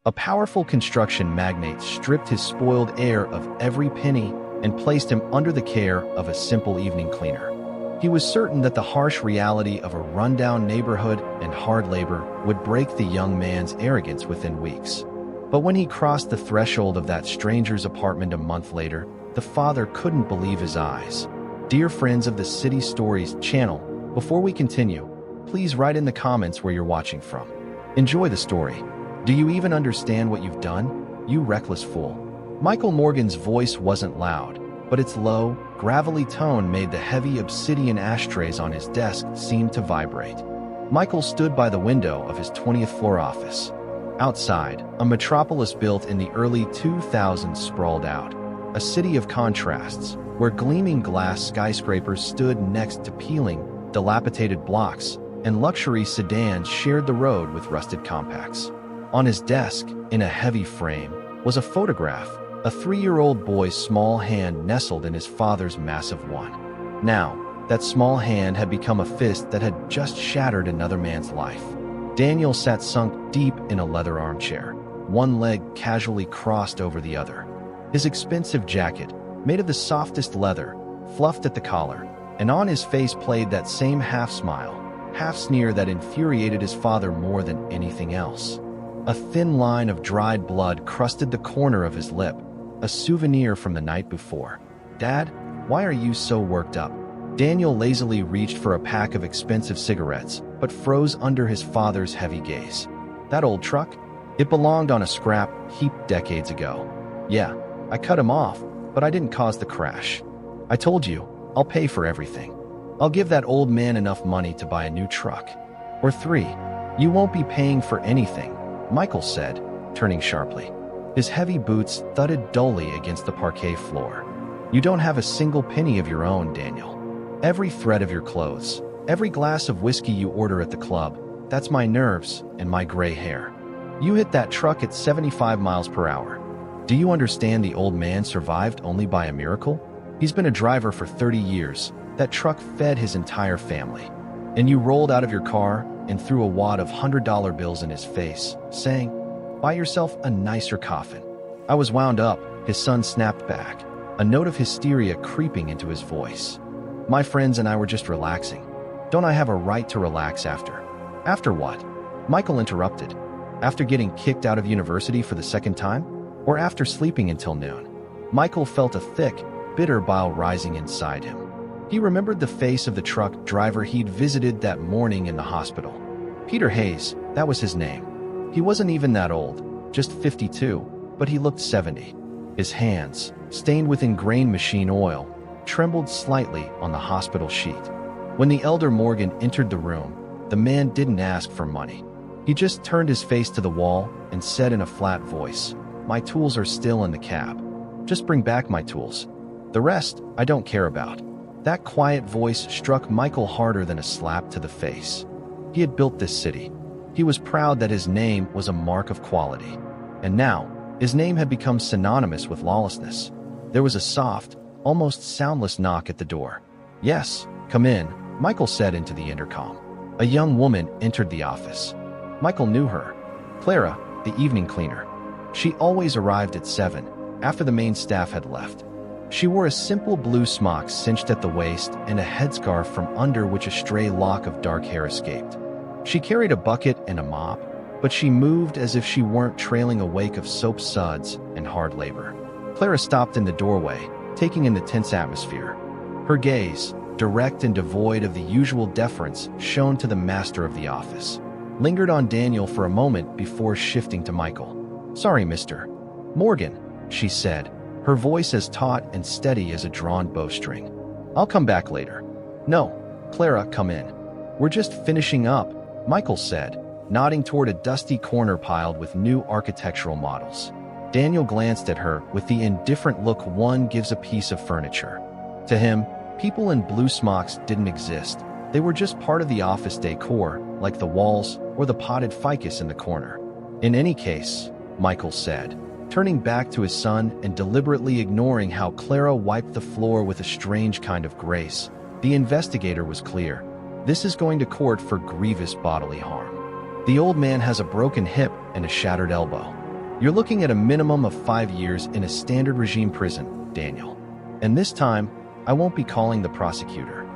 A powerful construction magnate stripped his spoiled heir of every penny and placed him under the care of a simple evening cleaner. He was certain that the harsh reality of a rundown neighborhood and hard labor would break the young man's arrogance within weeks. But when he crossed the threshold of that stranger's apartment a month later, the father couldn't believe his eyes. Dear friends of the City Stories channel, before we continue, please write in the comments where you're watching from. Enjoy the story. Do you even understand what you've done, you reckless fool? Michael Morgan's voice wasn't loud, but its low, gravelly tone made the heavy obsidian ashtrays on his desk seem to vibrate. Michael stood by the window of his 20th floor office. Outside, a metropolis built in the early 2000s sprawled out, a city of contrasts, where gleaming glass skyscrapers stood next to peeling, dilapidated blocks, and luxury sedans shared the road with rusted compacts. On his desk, in a heavy frame, was a photograph, a 3-year-old boy's small hand nestled in his father's massive one. Now, that small hand had become a fist that had just shattered another man's life. Daniel sat sunk deep in a leather armchair, one leg casually crossed over the other. His expensive jacket, made of the softest leather, fluffed at the collar, and on his face played that same half-smile, half-sneer that infuriated his father more than anything else. A thin line of dried blood crusted the corner of his lip, a souvenir from the night before. "Dad, why are you so worked up?" Daniel lazily reached for a pack of expensive cigarettes, but froze under his father's heavy gaze. "That old truck? It belonged on a scrap heap decades ago. Yeah, I cut him off, but I didn't cause the crash. I told you, I'll pay for everything. I'll give that old man enough money to buy a new truck. Or 3. You won't be paying for anything," Michael said, turning sharply. His heavy boots thudded dully against the parquet floor. "You don't have a single penny of your own, Daniel. Every thread of your clothes, every glass of whiskey you order at the club, that's my nerves and my gray hair. You hit that truck at 75 miles per hour. Do you understand the old man survived only by a miracle? He's been a driver for 30 years. That truck fed his entire family. And you rolled out of your car and threw a wad of $100 bills in his face, saying, 'Buy yourself a nicer coffin.'" "I was wound up," his son snapped back, a note of hysteria creeping into his voice. "My friends and I were just relaxing. Don't I have a right to relax after?" "After what?" Michael interrupted. "After getting kicked out of university for the second time? Or after sleeping until noon?" Michael felt a thick, bitter bile rising inside him. He remembered the face of the truck driver he'd visited that morning in the hospital. Peter Hayes, that was his name. He wasn't even that old, just 52, but he looked 70. His hands, stained with ingrained machine oil, trembled slightly on the hospital sheet. When the elder Morgan entered the room, the man didn't ask for money. He just turned his face to the wall and said in a flat voice, "My tools are still in the cab. Just bring back my tools. The rest, I don't care about." That quiet voice struck Michael harder than a slap to the face. He had built this city. He was proud that his name was a mark of quality. And now, his name had become synonymous with lawlessness. There was a soft, almost soundless knock at the door. "Yes, come in," Michael said into the intercom. A young woman entered the office. Michael knew her. Clara, the evening cleaner. She always arrived at 7, after the main staff had left. She wore a simple blue smock cinched at the waist and a headscarf from under which a stray lock of dark hair escaped. She carried a bucket and a mop, but she moved as if she weren't trailing a wake of soap suds and hard labor. Clara stopped in the doorway, taking in the tense atmosphere. Her gaze, direct and devoid of the usual deference shown to the master of the office, lingered on Daniel for a moment before shifting to Michael. "Sorry, Mr. Morgan," she said, her voice as taut and steady as a drawn bowstring. "I'll come back later." "No, Clara, come in. We're just finishing up," Michael said, nodding toward a dusty corner piled with new architectural models. Daniel glanced at her with the indifferent look one gives a piece of furniture. To him, people in blue smocks didn't exist. They were just part of the office decor, like the walls or the potted ficus in the corner. "In any case," Michael said, turning back to his son and deliberately ignoring how Clara wiped the floor with a strange kind of grace, the investigator was clear. "This is going to court for grievous bodily harm. The old man has a broken hip and a shattered elbow. You're looking at a minimum of 5 years in a standard regime prison, Daniel. And this time, I won't be calling the prosecutor."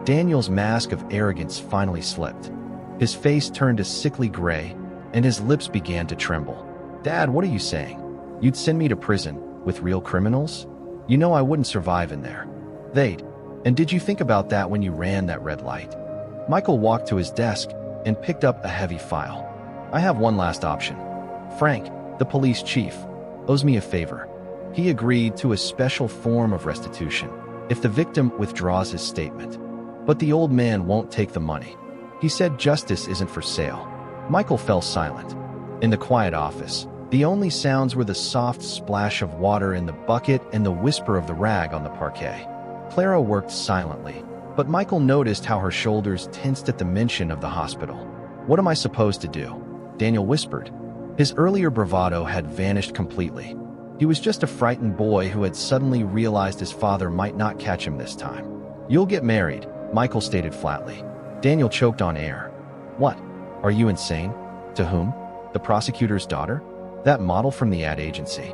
Daniel's mask of arrogance finally slipped. His face turned a sickly gray, and his lips began to tremble. "Dad, what are you saying? You'd send me to prison with real criminals? You know I wouldn't survive in there." "They'd. And did you think about that when you ran that red light?" Michael walked to his desk and picked up a heavy file. "I have one last option. Frank, the police chief, owes me a favor. He agreed to a special form of restitution if the victim withdraws his statement. But the old man won't take the money. He said justice isn't for sale." Michael fell silent. In the quiet office, the only sounds were the soft splash of water in the bucket and the whisper of the rag on the parquet. Clara worked silently, but Michael noticed how her shoulders tensed at the mention of the hospital. "What am I supposed to do?" Daniel whispered. His earlier bravado had vanished completely. He was just a frightened boy who had suddenly realized his father might not catch him this time. "You'll get married," Michael stated flatly. Daniel choked on air. "What? Are you insane? To whom? The prosecutor's daughter? That model from the ad agency?"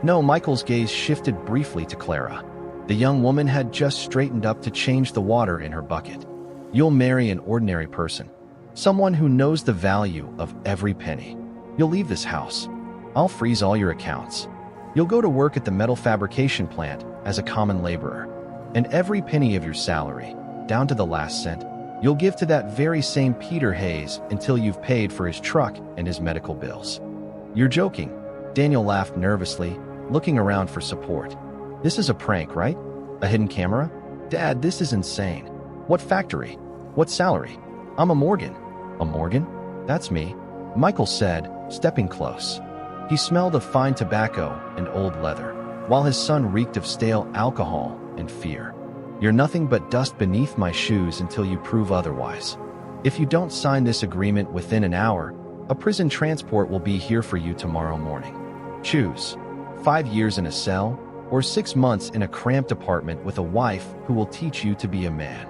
No, Michael's gaze shifted briefly to Clara. The young woman had just straightened up to change the water in her bucket. "You'll marry an ordinary person. Someone who knows the value of every penny. You'll leave this house. I'll freeze all your accounts. You'll go to work at the metal fabrication plant as a common laborer. And every penny of your salary, down to the last cent, you'll give to that very same Peter Hayes until you've paid for his truck and his medical bills." "You're joking." Daniel laughed nervously, looking around for support. "This is a prank, right? A hidden camera? Dad, this is insane. What factory? What salary? I'm a Morgan." "A Morgan? That's me," Michael said, stepping close. He smelled of fine tobacco and old leather, while his son reeked of stale alcohol and fear. "You're nothing but dust beneath my shoes until you prove otherwise. If you don't sign this agreement within an hour, a prison transport will be here for you tomorrow morning. Choose 5 years in a cell or 6 months in a cramped apartment with a wife who will teach you to be a man."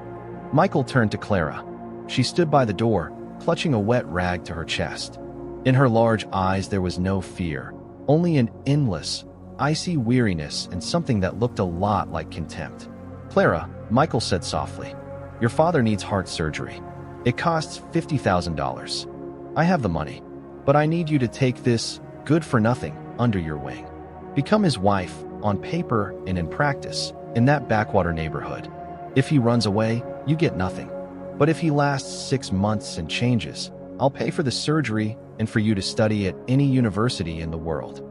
Michael turned to Clara. She stood by the door, clutching a wet rag to her chest. In her large eyes there was no fear, only an endless, icy weariness and something that looked a lot like contempt. "Clara," Michael said softly, "your father needs heart surgery. It costs $50,000. I have the money, but I need you to take this good-for-nothing under your wing. Become his wife, on paper and in practice, in that backwater neighborhood. If he runs away, you get nothing. But if he lasts 6 months and changes, I'll pay for the surgery and for you to study at any university in the world."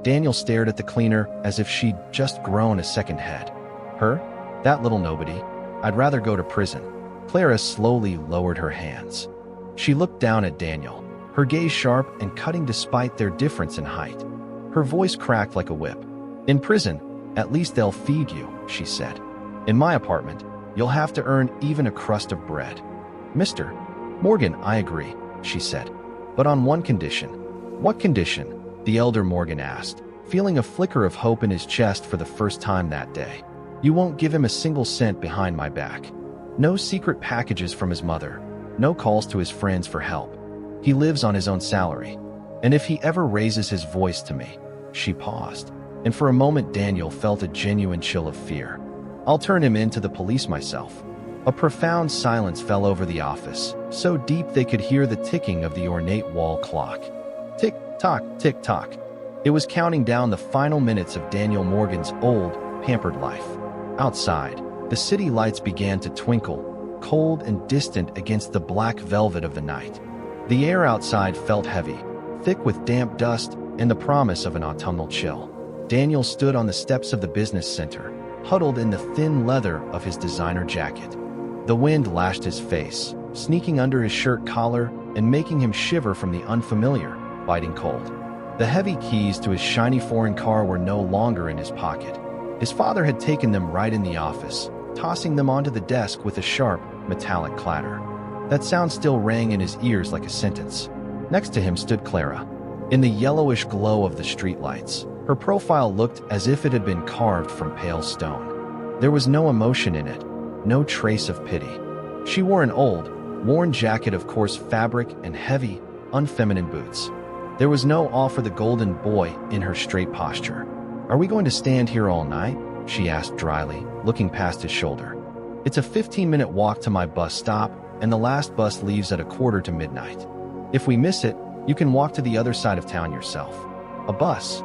Daniel stared at the cleaner as if she'd just grown a second head. "Her? That little nobody? I'd rather go to prison." Clara slowly lowered her hands. She looked down at Daniel, her gaze sharp and cutting despite their difference in height. Her voice cracked like a whip. "In prison, at least they'll feed you," she said. "In my apartment, you'll have to earn even a crust of bread." "Mr. Morgan, I agree," she said. "But on one condition." "What condition?" the elder Morgan asked, feeling a flicker of hope in his chest for the first time that day. "You won't give him a single cent behind my back. No secret packages from his mother. No calls to his friends for help. He lives on his own salary. And if he ever raises his voice to me." She paused, and for a moment Daniel felt a genuine chill of fear. "I'll turn him in to the police myself." A profound silence fell over the office, so deep they could hear the ticking of the ornate wall clock. Tick-tock, tick-tock. It was counting down the final minutes of Daniel Morgan's old, pampered life. Outside, the city lights began to twinkle, cold and distant against the black velvet of the night. The air outside felt heavy, thick with damp dust and the promise of an autumnal chill. Daniel stood on the steps of the business center, huddled in the thin leather of his designer jacket. The wind lashed his face, sneaking under his shirt collar and making him shiver from the unfamiliar, biting cold. The heavy keys to his shiny foreign car were no longer in his pocket. His father had taken them right in the office, tossing them onto the desk with a sharp, metallic clatter. That sound still rang in his ears like a sentence. Next to him stood Clara. In the yellowish glow of the streetlights, her profile looked as if it had been carved from pale stone. There was no emotion in it, no trace of pity. She wore an old, worn jacket of coarse fabric and heavy, unfeminine boots. There was no awe for the golden boy in her straight posture. "Are we going to stand here all night?" she asked dryly, looking past his shoulder. "It's a 15-minute walk to my bus stop, and the last bus leaves at 11:45. If we miss it, you can walk to the other side of town yourself." "A bus?"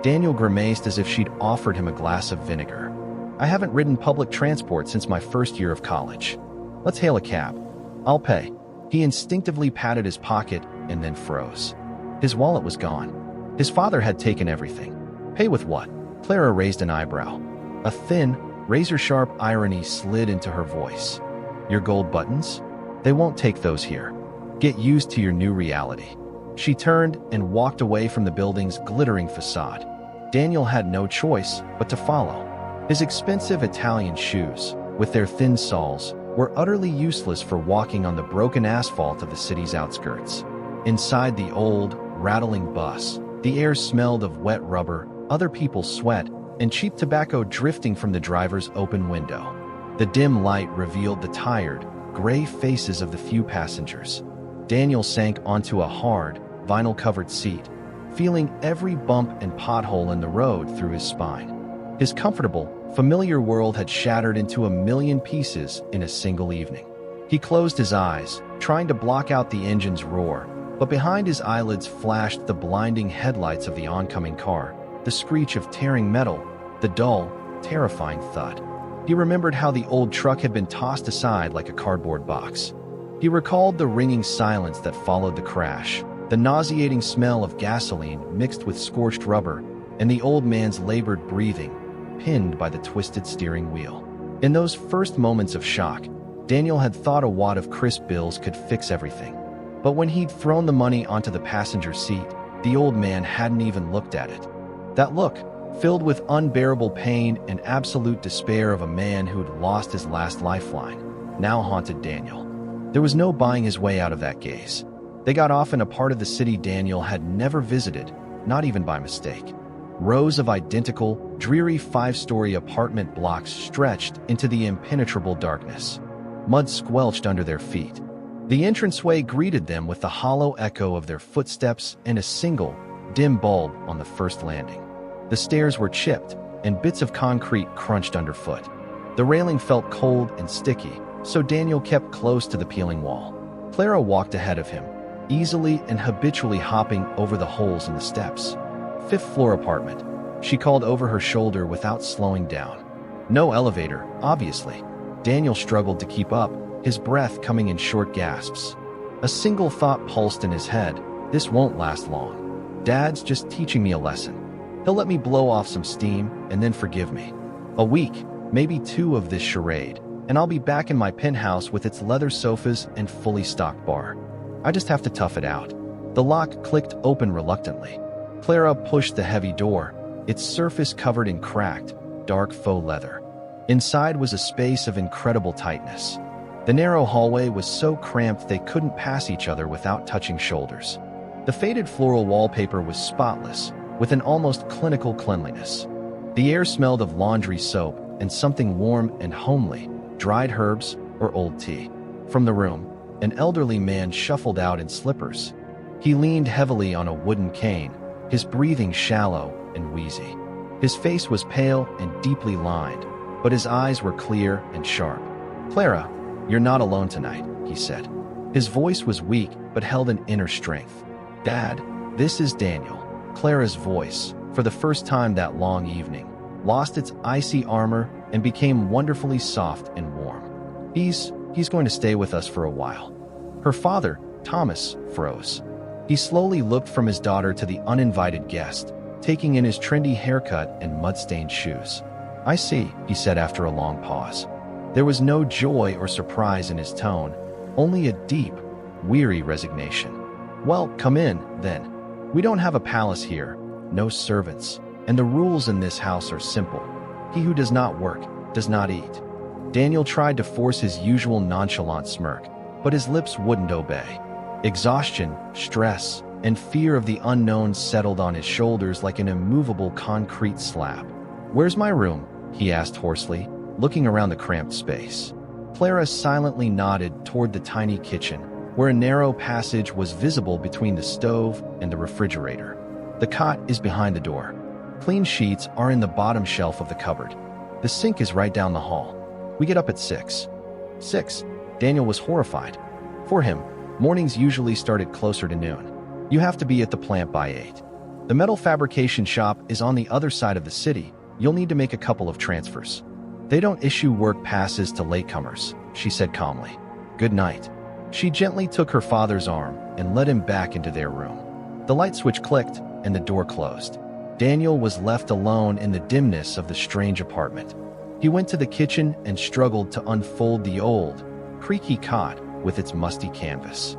Daniel grimaced as if she'd offered him a glass of vinegar. "I haven't ridden public transport since my first year of college. Let's hail a cab. I'll pay." He instinctively patted his pocket and then froze. His wallet was gone. His father had taken everything. Pay with what? Clara raised an eyebrow. A thin, razor-sharp irony slid into her voice. "Your gold buttons? They won't take those here. Get used to your new reality." She turned and walked away from the building's glittering facade. Daniel had no choice but to follow. His expensive Italian shoes, with their thin soles, were utterly useless for walking on the broken asphalt of the city's outskirts. Inside the old, rattling bus, the air smelled of wet rubber, other people's sweat, and cheap tobacco drifting from the driver's open window. The dim light revealed the tired, gray faces of the few passengers. Daniel sank onto a hard, vinyl-covered seat, feeling every bump and pothole in the road through his spine. His comfortable, familiar world had shattered into a million pieces in a single evening. He closed his eyes, trying to block out the engine's roar, but behind his eyelids flashed the blinding headlights of the oncoming car, the screech of tearing metal, the dull, terrifying thud. He remembered how the old truck had been tossed aside like a cardboard box. He recalled the ringing silence that followed the crash, the nauseating smell of gasoline mixed with scorched rubber, and the old man's labored breathing, pinned by the twisted steering wheel. In those first moments of shock, Daniel had thought a wad of crisp bills could fix everything. But when he'd thrown the money onto the passenger seat, the old man hadn't even looked at it. That look, filled with unbearable pain and absolute despair of a man who'd lost his last lifeline, now haunted Daniel. There was no buying his way out of that gaze. They got off in a part of the city Daniel had never visited, not even by mistake. Rows of identical, dreary five-story apartment blocks stretched into the impenetrable darkness. Mud squelched under their feet. The entranceway greeted them with the hollow echo of their footsteps and a single, dim bulb on the first landing. The stairs were chipped, and bits of concrete crunched underfoot. The railing felt cold and sticky, so Daniel kept close to the peeling wall. Clara walked ahead of him, easily and habitually hopping over the holes in the steps. "Fifth-floor apartment," she called over her shoulder without slowing down. No elevator, obviously. Daniel struggled to keep up, his breath coming in short gasps. A single thought pulsed in his head: this won't last long. Dad's just teaching me a lesson. He'll let me blow off some steam and then forgive me. A week, maybe two of this charade, and I'll be back in my penthouse with its leather sofas and fully stocked bar. I just have to tough it out. The lock clicked open reluctantly. Clara pushed the heavy door, its surface covered in cracked, dark faux leather. Inside was a space of incredible tightness. The narrow hallway was so cramped they couldn't pass each other without touching shoulders. The faded floral wallpaper was spotless, with an almost clinical cleanliness. The air smelled of laundry soap and something warm and homely, dried herbs or old tea. From the room, an elderly man shuffled out in slippers. He leaned heavily on a wooden cane, his breathing shallow and wheezy. His face was pale and deeply lined, but his eyes were clear and sharp. "Clara, you're not alone tonight," he said. His voice was weak but held an inner strength. "Dad, this is Daniel." Clara's voice, for the first time that long evening, lost its icy armor and became wonderfully soft and warm. He's going to stay with us for a while." Her father, Thomas, froze. He slowly looked from his daughter to the uninvited guest, taking in his trendy haircut and mud-stained shoes. "I see," he said after a long pause. There was no joy or surprise in his tone, only a deep, weary resignation. "Well, come in, then. We don't have a palace here, no servants, and the rules in this house are simple. He who does not work, does not eat." Daniel tried to force his usual nonchalant smirk, but his lips wouldn't obey. Exhaustion, stress, and fear of the unknown settled on his shoulders like an immovable concrete slab. "Where's my room?" he asked hoarsely, looking around the cramped space. Clara silently nodded toward the tiny kitchen, where a narrow passage was visible between the stove and the refrigerator. The cot is behind the door. Clean sheets are in the bottom shelf of the cupboard. The sink is right down the hall. We get up at 6. 6. Daniel was horrified. For him, mornings usually started closer to noon. You have to be at the plant by 8. The metal fabrication shop is on the other side of the city. You'll need to make a couple of transfers. They don't issue work passes to latecomers, she said calmly. Good night. She gently took her father's arm and led him back into their room. The light switch clicked and the door closed. Daniel was left alone in the dimness of the strange apartment. He went to the kitchen and struggled to unfold the old, creaky cot with its musty canvas.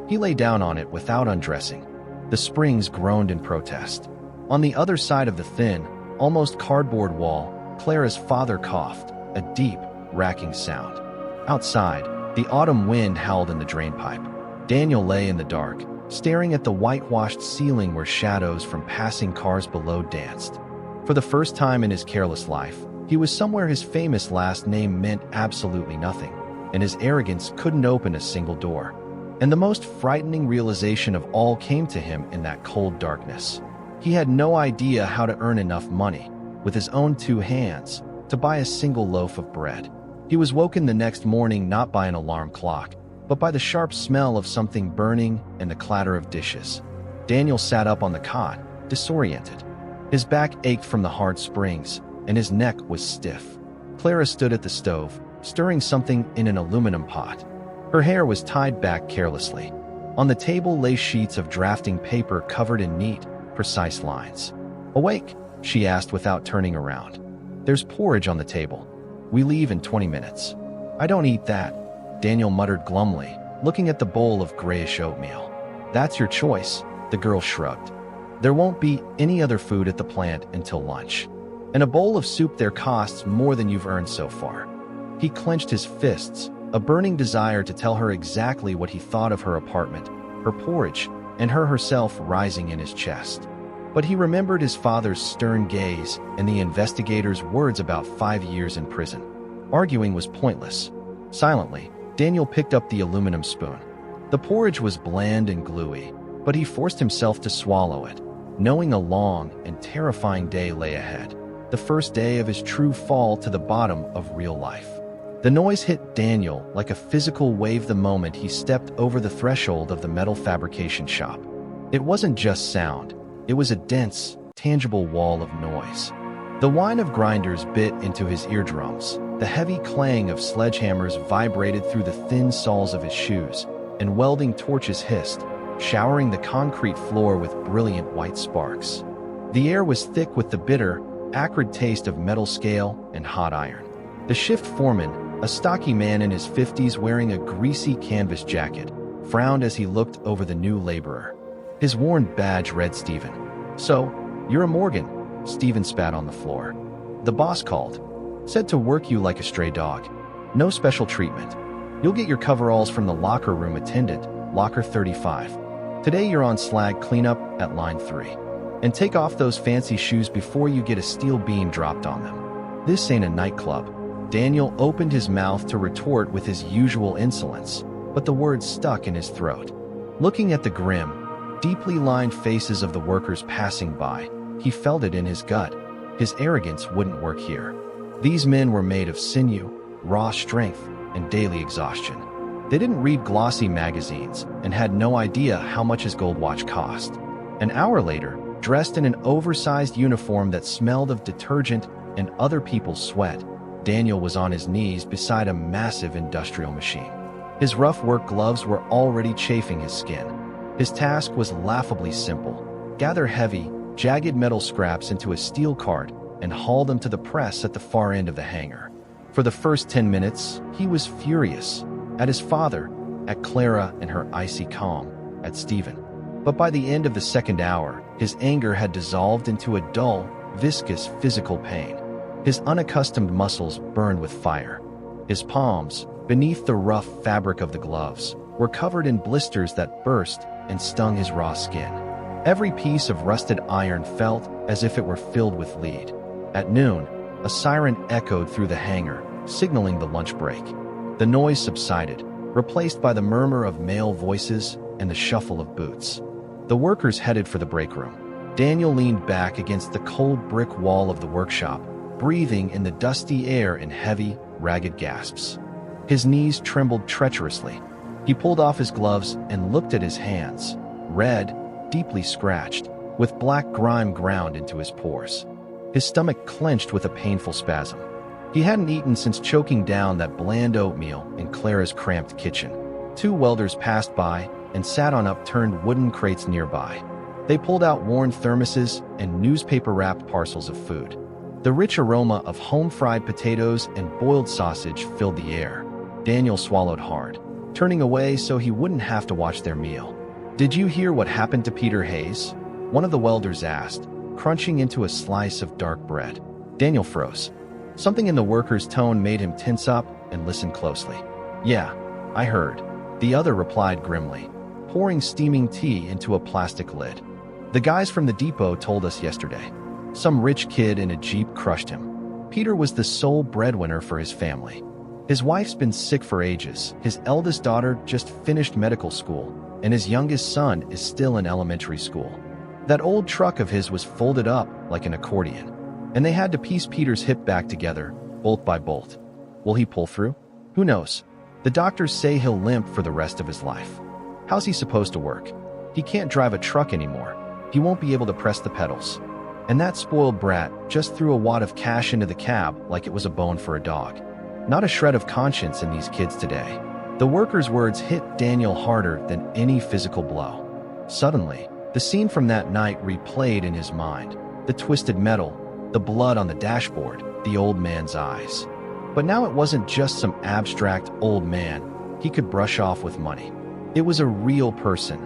He lay down on it without undressing. The springs groaned in protest. On the other side of the thin, almost cardboard wall, Clara's father coughed, a deep, racking sound. Outside, the autumn wind howled in the drainpipe. Daniel lay in the dark, staring at the whitewashed ceiling where shadows from passing cars below danced. For the first time in his careless life, he was somewhere his famous last name meant absolutely nothing, and his arrogance couldn't open a single door. And the most frightening realization of all came to him in that cold darkness. He had no idea how to earn enough money, with his own 2 hands, to buy a single loaf of bread. He was woken the next morning not by an alarm clock, but by the sharp smell of something burning and the clatter of dishes. Daniel sat up on the cot, disoriented. His back ached from the hard springs, and his neck was stiff. Clara stood at the stove, stirring something in an aluminum pot. Her hair was tied back carelessly. On the table lay sheets of drafting paper covered in neat, precise lines. Awake? She asked without turning around. There's porridge on the table. We leave in 20 minutes. I don't eat that, Daniel muttered glumly, looking at the bowl of grayish oatmeal. That's your choice, the girl shrugged. There won't be any other food at the plant until lunch. And a bowl of soup there costs more than you've earned so far. He clenched his fists, a burning desire to tell her exactly what he thought of her apartment, her porridge, and her herself rising in his chest. But he remembered his father's stern gaze and the investigator's words about 5 years in prison. Arguing was pointless. Silently, Daniel picked up the aluminum spoon. The porridge was bland and gluey, but he forced himself to swallow it, knowing a long and terrifying day lay ahead, the first day of his true fall to the bottom of real life. The noise hit Daniel like a physical wave the moment he stepped over the threshold of the metal fabrication shop. It wasn't just sound, it was a dense, tangible wall of noise. The whine of grinders bit into his eardrums, the heavy clang of sledgehammers vibrated through the thin soles of his shoes, and welding torches hissed, showering the concrete floor with brilliant white sparks. The air was thick with the bitter, acrid taste of metal scale and hot iron. The shift foreman, a stocky man in his 50s wearing a greasy canvas jacket, frowned as he looked over the new laborer. His worn badge read Stephen. So, you're a Morgan, Stephen spat on the floor. The boss called. Said to work you like a stray dog. No special treatment. You'll get your coveralls from the locker room attendant, locker 35. Today you're on slag cleanup at line 3. And take off those fancy shoes before you get a steel beam dropped on them. This ain't a nightclub. Daniel opened his mouth to retort with his usual insolence, but the words stuck in his throat. Looking at the grim, deeply lined faces of the workers passing by, he felt it in his gut. His arrogance wouldn't work here. These men were made of sinew, raw strength, and daily exhaustion. They didn't read glossy magazines and had no idea how much his gold watch cost. An hour later, dressed in an oversized uniform that smelled of detergent and other people's sweat, Daniel was on his knees beside a massive industrial machine. His rough work gloves were already chafing his skin. His task was laughably simple. Gather heavy, jagged metal scraps into a steel cart and haul them to the press at the far end of the hangar. For the first 10 minutes, he was furious. At his father, at Clara and her icy calm, at Stephen. But by the end of the second hour, his anger had dissolved into a dull, viscous physical pain. His unaccustomed muscles burned with fire. His palms, beneath the rough fabric of the gloves, were covered in blisters that burst and stung his raw skin. Every piece of rusted iron felt as if it were filled with lead. At noon, a siren echoed through the hangar, signaling the lunch break. The noise subsided, replaced by the murmur of male voices and the shuffle of boots. The workers headed for the break room. Daniel leaned back against the cold brick wall of the workshop, breathing in the dusty air in heavy, ragged gasps. His knees trembled treacherously. He pulled off his gloves and looked at his hands, red, deeply scratched, with black grime ground into his pores. His stomach clenched with a painful spasm. He hadn't eaten since choking down that bland oatmeal in Clara's cramped kitchen. Two welders passed by and sat on upturned wooden crates nearby. They pulled out worn thermoses and newspaper-wrapped parcels of food. The rich aroma of home-fried potatoes and boiled sausage filled the air. Daniel swallowed hard, turning away so he wouldn't have to watch their meal. "Did you hear what happened to Peter Hayes?" one of the welders asked, crunching into a slice of dark bread. Daniel froze. Something in the worker's tone made him tense up and listen closely. "Yeah, I heard," the other replied grimly, pouring steaming tea into a plastic lid. "The guys from the depot told us yesterday. Some rich kid in a Jeep crushed him. Peter was the sole breadwinner for his family. His wife's been sick for ages, his eldest daughter just finished medical school, and his youngest son is still in elementary school. That old truck of his was folded up like an accordion, and they had to piece Peter's hip back together, bolt by bolt. Will he pull through? Who knows? The doctors say he'll limp for the rest of his life. How's he supposed to work? He can't drive a truck anymore. He won't be able to press the pedals. And that spoiled brat just threw a wad of cash into the cab like it was a bone for a dog. Not a shred of conscience in these kids today." The worker's words hit Daniel harder than any physical blow. Suddenly, the scene from that night replayed in his mind. The twisted metal, the blood on the dashboard, the old man's eyes. But now it wasn't just some abstract old man he could brush off with money. It was a real person,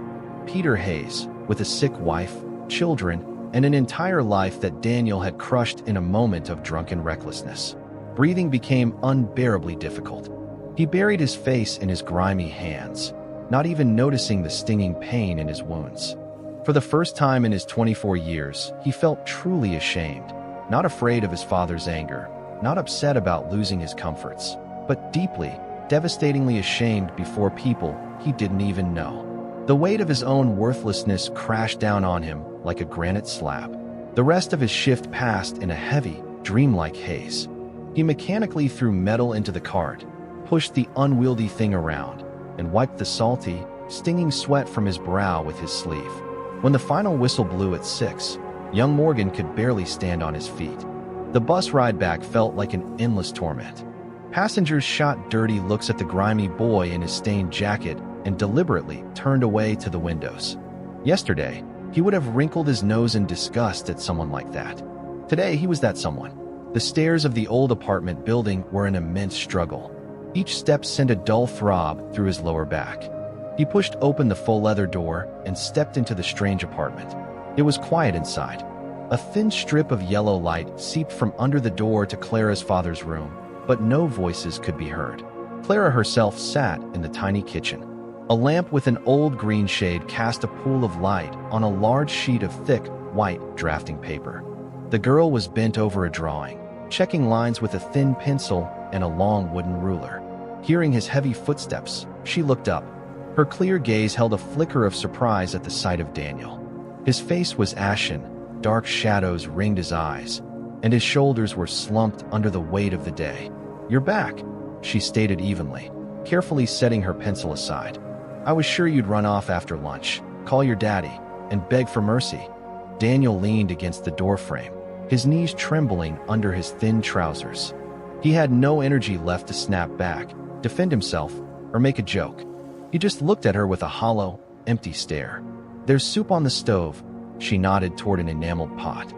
Peter Hayes, with a sick wife, children, and an entire life that Daniel had crushed in a moment of drunken recklessness. Breathing became unbearably difficult. He buried his face in his grimy hands, not even noticing the stinging pain in his wounds. For the first time in his 24 years, he felt truly ashamed, not afraid of his father's anger, not upset about losing his comforts, but deeply, devastatingly ashamed before people he didn't even know. The weight of his own worthlessness crashed down on him like a granite slab. The rest of his shift passed in a heavy, dreamlike haze. He mechanically threw metal into the cart, pushed the unwieldy thing around, and wiped the salty, stinging sweat from his brow with his sleeve. When the final whistle blew at 6, young Morgan could barely stand on his feet. The bus ride back felt like an endless torment. Passengers shot dirty looks at the grimy boy in his stained jacket and deliberately turned away to the windows. Yesterday, he would have wrinkled his nose in disgust at someone like that. Today, he was that someone. The stairs of the old apartment building were an immense struggle. Each step sent a dull throb through his lower back. He pushed open the full leather door and stepped into the strange apartment. It was quiet inside. A thin strip of yellow light seeped from under the door to Clara's father's room, but no voices could be heard. Clara herself sat in the tiny kitchen. A lamp with an old green shade cast a pool of light on a large sheet of thick, white drafting paper. The girl was bent over a drawing, checking lines with a thin pencil and a long wooden ruler. Hearing his heavy footsteps, she looked up. Her clear gaze held a flicker of surprise at the sight of Daniel. His face was ashen, dark shadows ringed his eyes, and his shoulders were slumped under the weight of the day. "You're back," she stated evenly, carefully setting her pencil aside. "I was sure you'd run off after lunch, call your daddy, and beg for mercy." Daniel leaned against the doorframe, his knees trembling under his thin trousers. He had no energy left to snap back, defend himself, or make a joke. He just looked at her with a hollow, empty stare. "There's soup on the stove," she nodded toward an enameled pot.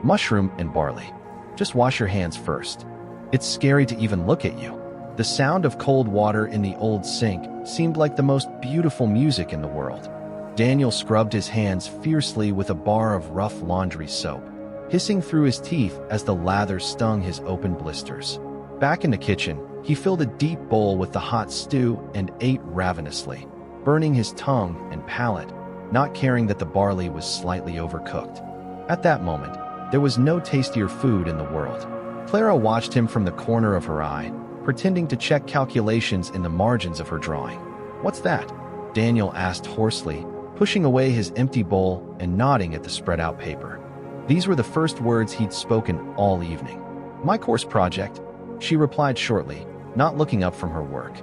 "Mushroom and barley. Just wash your hands first. It's scary to even look at you." The sound of cold water in the old sink seemed like the most beautiful music in the world. Daniel scrubbed his hands fiercely with a bar of rough laundry soap, hissing through his teeth as the lather stung his open blisters. Back in the kitchen, he filled a deep bowl with the hot stew and ate ravenously, burning his tongue and palate, not caring that the barley was slightly overcooked. At that moment, there was no tastier food in the world. Clara watched him from the corner of her eye, pretending to check calculations in the margins of her drawing. "What's that?" Daniel asked hoarsely, pushing away his empty bowl and nodding at the spread-out paper. These were the first words he'd spoken all evening. "My course project," she replied shortly, not looking up from her work.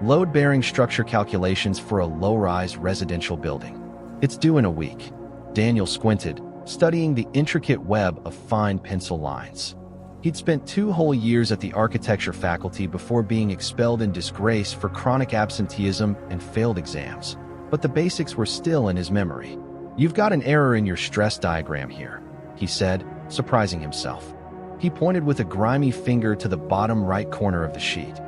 "Load-bearing structure calculations for a low-rise residential building. It's due in a week." Daniel squinted, studying the intricate web of fine pencil lines. He'd spent 2 whole years at the architecture faculty before being expelled in disgrace for chronic absenteeism and failed exams. But the basics were still in his memory. "You've got an error in your stress diagram here," he said, surprising himself. He pointed with a grimy finger to the bottom right corner of the sheet.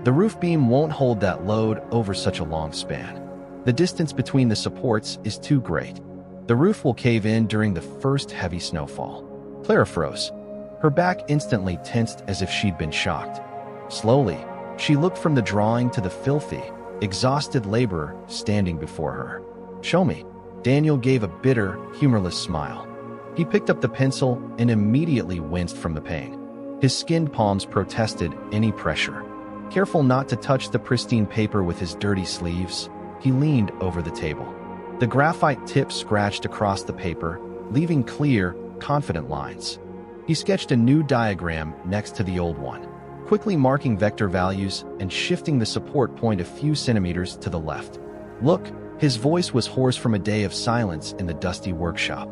"The roof beam won't hold that load over such a long span. The distance between the supports is too great. The roof will cave in during the first heavy snowfall." Clara froze. Her back instantly tensed as if she'd been shocked. Slowly, she looked from the drawing to the filthy, exhausted laborer standing before her. "Show me." Daniel gave a bitter, humorless smile. He picked up the pencil and immediately winced from the pain. His skinned palms protested any pressure. Careful not to touch the pristine paper with his dirty sleeves, he leaned over the table. The graphite tip scratched across the paper, leaving clear, confident lines. He sketched a new diagram next to the old one, quickly marking vector values and shifting the support point a few centimeters to the left. "Look," his voice was hoarse from a day of silence in the dusty workshop.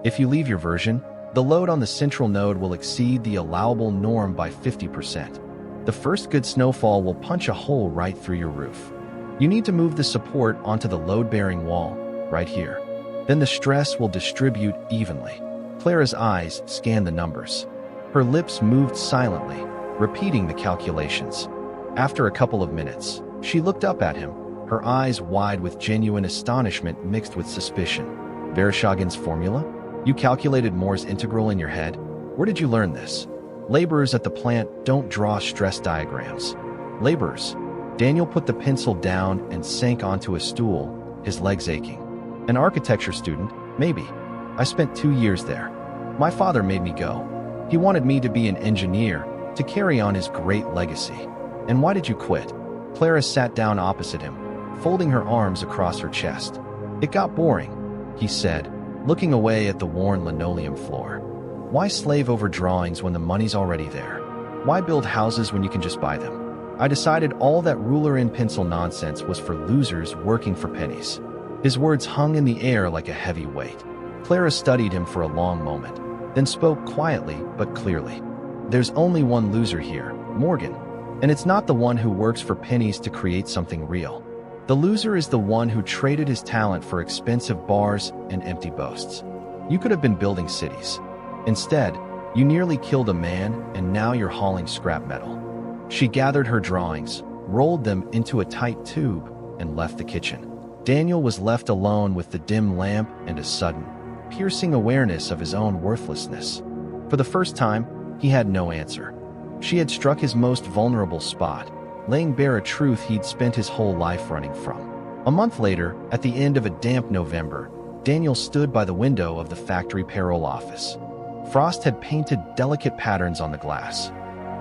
"If you leave your version, the load on the central node will exceed the allowable norm by 50%. The first good snowfall will punch a hole right through your roof. You need to move the support onto the load-bearing wall, right here. Then the stress will distribute evenly." Clara's eyes scanned the numbers. Her lips moved silently, repeating the calculations. After a couple of minutes, she looked up at him, her eyes wide with genuine astonishment mixed with suspicion. "Vereshchagin's formula? You calculated Moore's integral in your head? Where did you learn this?" "Laborers at the plant don't draw stress diagrams." "Laborers?" Daniel put the pencil down and sank onto a stool, his legs aching. "An architecture student, maybe. I spent 2 years there. My father made me go. He wanted me to be an engineer, to carry on his great legacy." "And why did you quit?" Clara sat down opposite him, folding her arms across her chest. "It got boring," he said, looking away at the worn linoleum floor. "Why slave over drawings when the money's already there? Why build houses when you can just buy them? I decided all that ruler and pencil nonsense was for losers working for pennies." His words hung in the air like a heavy weight. Clara studied him for a long moment, then spoke quietly but clearly. "There's only one loser here, Morgan. And it's not the one who works for pennies to create something real. The loser is the one who traded his talent for expensive bars and empty boasts. You could have been building cities. Instead, you nearly killed a man and now you're hauling scrap metal." She gathered her drawings, rolled them into a tight tube, and left the kitchen. Daniel was left alone with the dim lamp and a sudden, piercing awareness of his own worthlessness. For the first time, he had no answer. She had struck his most vulnerable spot, laying bare a truth he'd spent his whole life running from. A month later, at the end of a damp November, Daniel stood by the window of the factory payroll office. Frost had painted delicate patterns on the glass.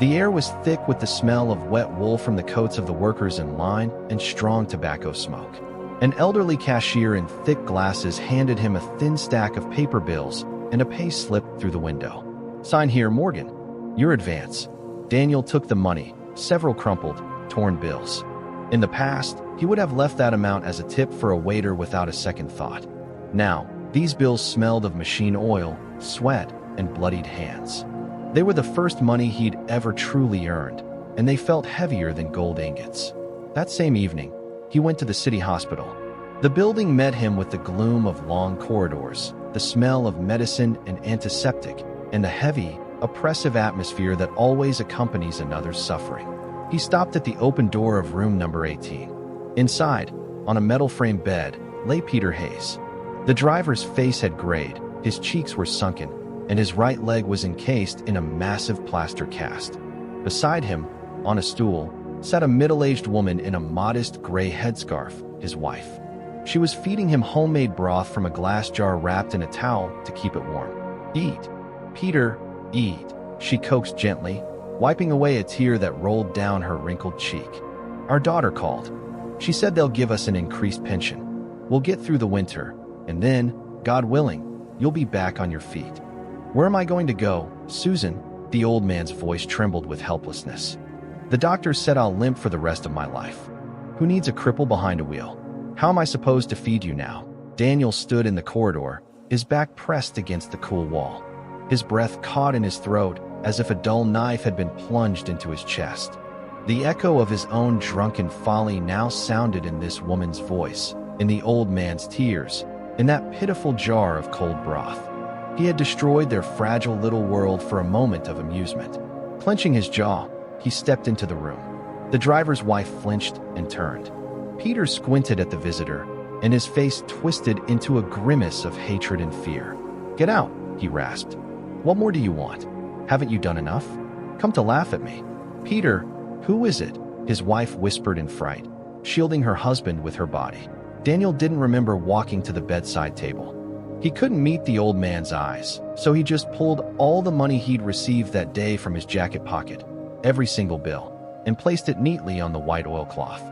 The air was thick with the smell of wet wool from the coats of the workers in line and strong tobacco smoke. An elderly cashier in thick glasses handed him a thin stack of paper bills and a pay slip through the window. "Sign here, Morgan. Your advance." Daniel took the money, several crumpled, torn bills. In the past, he would have left that amount as a tip for a waiter without a second thought. Now, these bills smelled of machine oil, sweat, and bloodied hands. They were the first money he'd ever truly earned, and they felt heavier than gold ingots. That same evening, he went to the city hospital. The building met him with the gloom of long corridors, the smell of medicine and antiseptic, and the heavy, oppressive atmosphere that always accompanies another's suffering. He stopped at the open door of room number 18. Inside, on a metal-framed bed, lay Peter Hayes. The driver's face had grayed, his cheeks were sunken, and his right leg was encased in a massive plaster cast. Beside him, on a stool, sat a middle-aged woman in a modest gray headscarf, his wife. She was feeding him homemade broth from a glass jar wrapped in a towel to keep it warm. "Eat, Peter, eat," she coaxed gently, wiping away a tear that rolled down her wrinkled cheek. "Our daughter called. She said they'll give us an increased pension. We'll get through the winter, and then, God willing, you'll be back on your feet." "Where am I going to go, Susan?" The old man's voice trembled with helplessness. "The doctor said I'll limp for the rest of my life. Who needs a cripple behind a wheel? How am I supposed to feed you now?" Daniel stood in the corridor, his back pressed against the cool wall. His breath caught in his throat as if a dull knife had been plunged into his chest. The echo of his own drunken folly now sounded in this woman's voice, in the old man's tears, in that pitiful jar of cold broth. He had destroyed their fragile little world for a moment of amusement. Clenching his jaw, he stepped into the room. The driver's wife flinched and turned. Peter squinted at the visitor, and his face twisted into a grimace of hatred and fear. "Get out," he rasped. "What more do you want? Haven't you done enough? Come to laugh at me." "Peter, who is it?" his wife whispered in fright, shielding her husband with her body. Daniel didn't remember walking to the bedside table. He couldn't meet the old man's eyes, so he just pulled all the money he'd received that day from his jacket pocket, every single bill, and placed it neatly on the white oilcloth.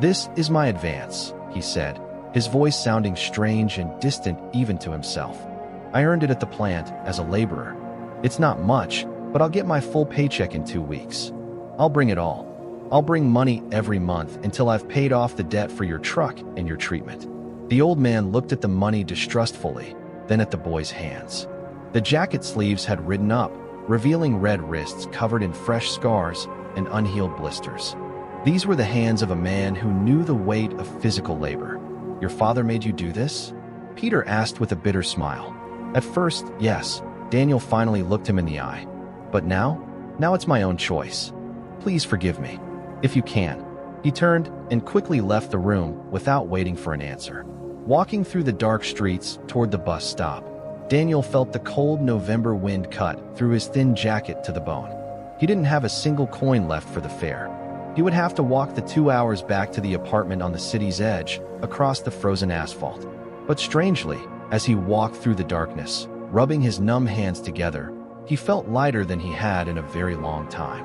"This is my advance," he said, his voice sounding strange and distant even to himself. "I earned it at the plant as a laborer. It's not much, but I'll get my full paycheck in 2 weeks. I'll bring it all. I'll bring money every month until I've paid off the debt for your truck and your treatment." The old man looked at the money distrustfully, then at the boy's hands. The jacket sleeves had ridden up, revealing red wrists covered in fresh scars and unhealed blisters. These were the hands of a man who knew the weight of physical labor. "Your father made you do this?" Peter asked with a bitter smile. "At first, yes." Daniel finally looked him in the eye. "But now it's my own choice. Please forgive me, if you can." He turned and quickly left the room without waiting for an answer. Walking through the dark streets toward the bus stop, Daniel felt the cold November wind cut through his thin jacket to the bone. He didn't have a single coin left for the fare. He would have to walk the 2 hours back to the apartment on the city's edge, across the frozen asphalt. But strangely, as he walked through the darkness, rubbing his numb hands together, he felt lighter than he had in a very long time.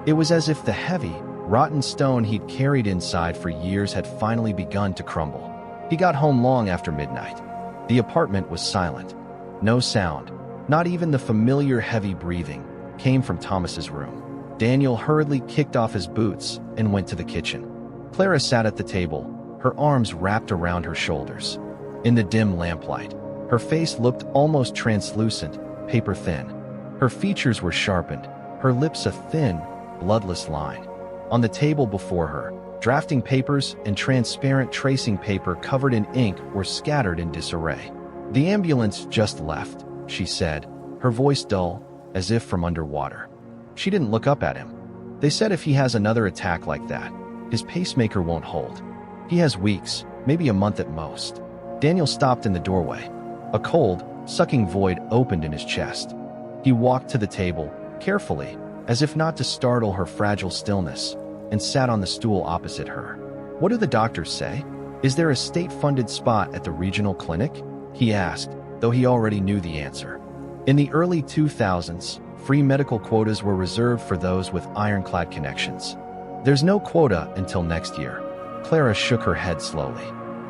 It was as if the heavy, rotten stone he'd carried inside for years had finally begun to crumble. He got home long after midnight. The apartment was silent. No sound, not even the familiar heavy breathing, came from Thomas's room. Daniel hurriedly kicked off his boots and went to the kitchen. Clara sat at the table, her arms wrapped around her shoulders. In the dim lamplight, her face looked almost translucent, paper-thin. Her features were sharpened, her lips a thin, bloodless line. On the table before her, drafting papers and transparent tracing paper covered in ink were scattered in disarray. "The ambulance just left," she said, her voice dull, as if from underwater. She didn't look up at him. "They said if he has another attack like that, his pacemaker won't hold. He has weeks, maybe a month at most." Daniel stopped in the doorway. A cold, sucking void opened in his chest. He walked to the table, carefully, as if not to startle her fragile stillness, and sat on the stool opposite her. "What do the doctors say? Is there a state-funded spot at the regional clinic?" he asked, though he already knew the answer. In the early 2000s, free medical quotas were reserved for those with ironclad connections. "There's no quota until next year." Clara shook her head slowly.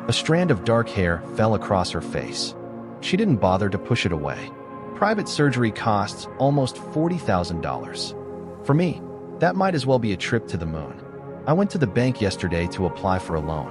A strand of dark hair fell across her face. She didn't bother to push it away. "Private surgery costs almost $40,000. For me, that might as well be a trip to the moon. I went to the bank yesterday to apply for a loan.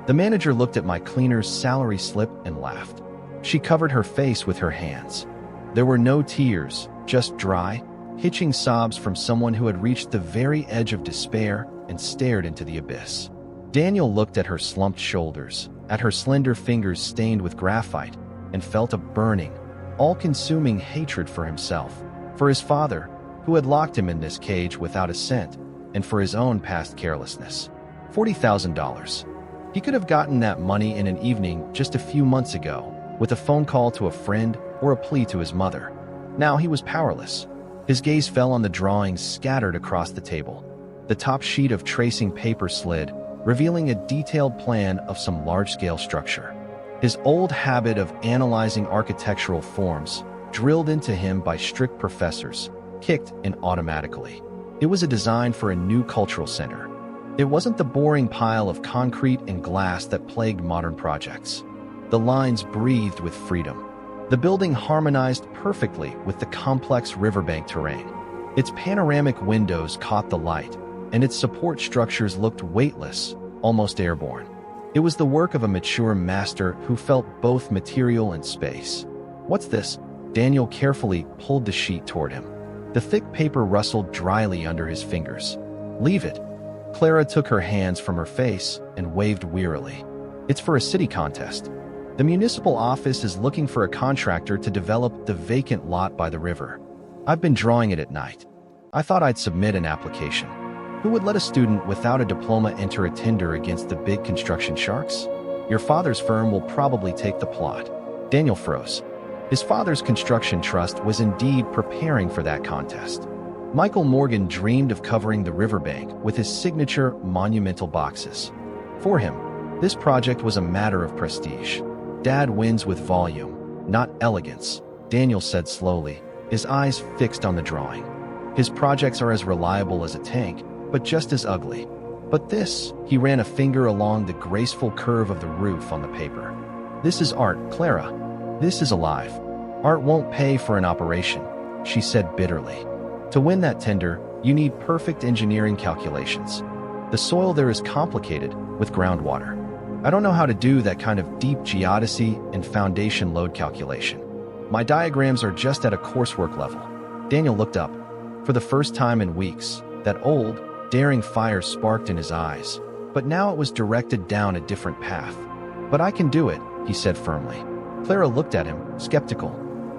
The manager looked at my cleaner's salary slip and laughed." She covered her face with her hands. There were no tears, just dry, hitching sobs from someone who had reached the very edge of despair and stared into the abyss. Daniel looked at her slumped shoulders, at her slender fingers stained with graphite, and felt a burning, all-consuming hatred for himself, for his father, who had locked him in this cage without a cent, and for his own past carelessness. $40,000. He could have gotten that money in an evening just a few months ago, with a phone call to a friend or a plea to his mother. Now he was powerless. His gaze fell on the drawings scattered across the table. The top sheet of tracing paper slid, revealing a detailed plan of some large-scale structure. His old habit of analyzing architectural forms, drilled into him by strict professors, kicked in automatically. It was a design for a new cultural center. It wasn't the boring pile of concrete and glass that plagued modern projects. The lines breathed with freedom. The building harmonized perfectly with the complex riverbank terrain. Its panoramic windows caught the light, and its support structures looked weightless, almost airborne. It was the work of a mature master who felt both material and space. "What's this?" Daniel carefully pulled the sheet toward him. The thick paper rustled dryly under his fingers. "Leave it." Clara took her hands from her face and waved wearily. "It's for a city contest. The municipal office is looking for a contractor to develop the vacant lot by the river. I've been drawing it at night. I thought I'd submit an application. Who would let a student without a diploma enter a tender against the big construction sharks? Your father's firm will probably take the plot." Daniel froze. His father's construction trust was indeed preparing for that contest. Michael Morgan dreamed of covering the riverbank with his signature monumental boxes. For him, this project was a matter of prestige. "Dad wins with volume, not elegance," Daniel said slowly, his eyes fixed on the drawing. "His projects are as reliable as a tank, but just as ugly. But this," he ran a finger along the graceful curve of the roof on the paper. "This is art, Clara. This is alive. Art won't pay for an operation," she said bitterly. "To win that tender, you need perfect engineering calculations. The soil there is complicated with groundwater. I don't know how to do that kind of deep geodesy and foundation load calculation. My diagrams are just at a coursework level." Daniel looked up. For the first time in weeks, that old, daring fire sparked in his eyes, but now it was directed down a different path. "But I can do it," he said firmly. Clara looked at him, skeptical.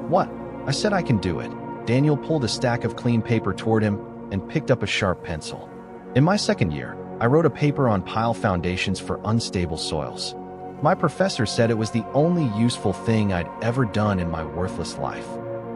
"What?" "I said I can do it." Daniel pulled a stack of clean paper toward him and picked up a sharp pencil. "In my second year, I wrote a paper on pile foundations for unstable soils. My professor said it was the only useful thing I'd ever done in my worthless life."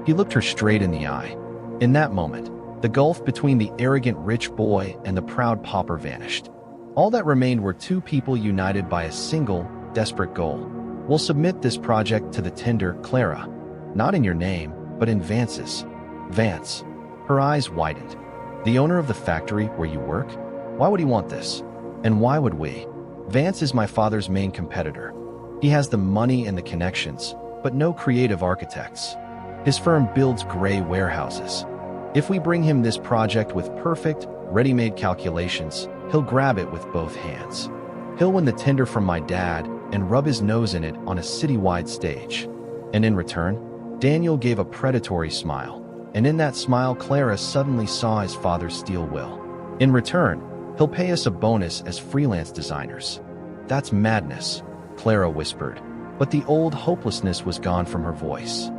He looked her straight in the eye. In that moment, the gulf between the arrogant rich boy and the proud pauper vanished. All that remained were two people united by a single, desperate goal. "We'll submit this project to the tender, Clara. Not in your name, but in Vance's." "Vance." Her eyes widened. "The owner of the factory where you work? Why would he want this? And why would we?" "Vance is my father's main competitor. He has the money and the connections, but no creative architects. His firm builds gray warehouses. If we bring him this project with perfect, ready-made calculations, he'll grab it with both hands. He'll win the tender from my dad and rub his nose in it on a citywide stage. And in return, Daniel gave a predatory smile, and in that smile Clara suddenly saw his father's steel will. "In return, he'll pay us a bonus as freelance designers." "That's madness," Clara whispered, but the old hopelessness was gone from her voice.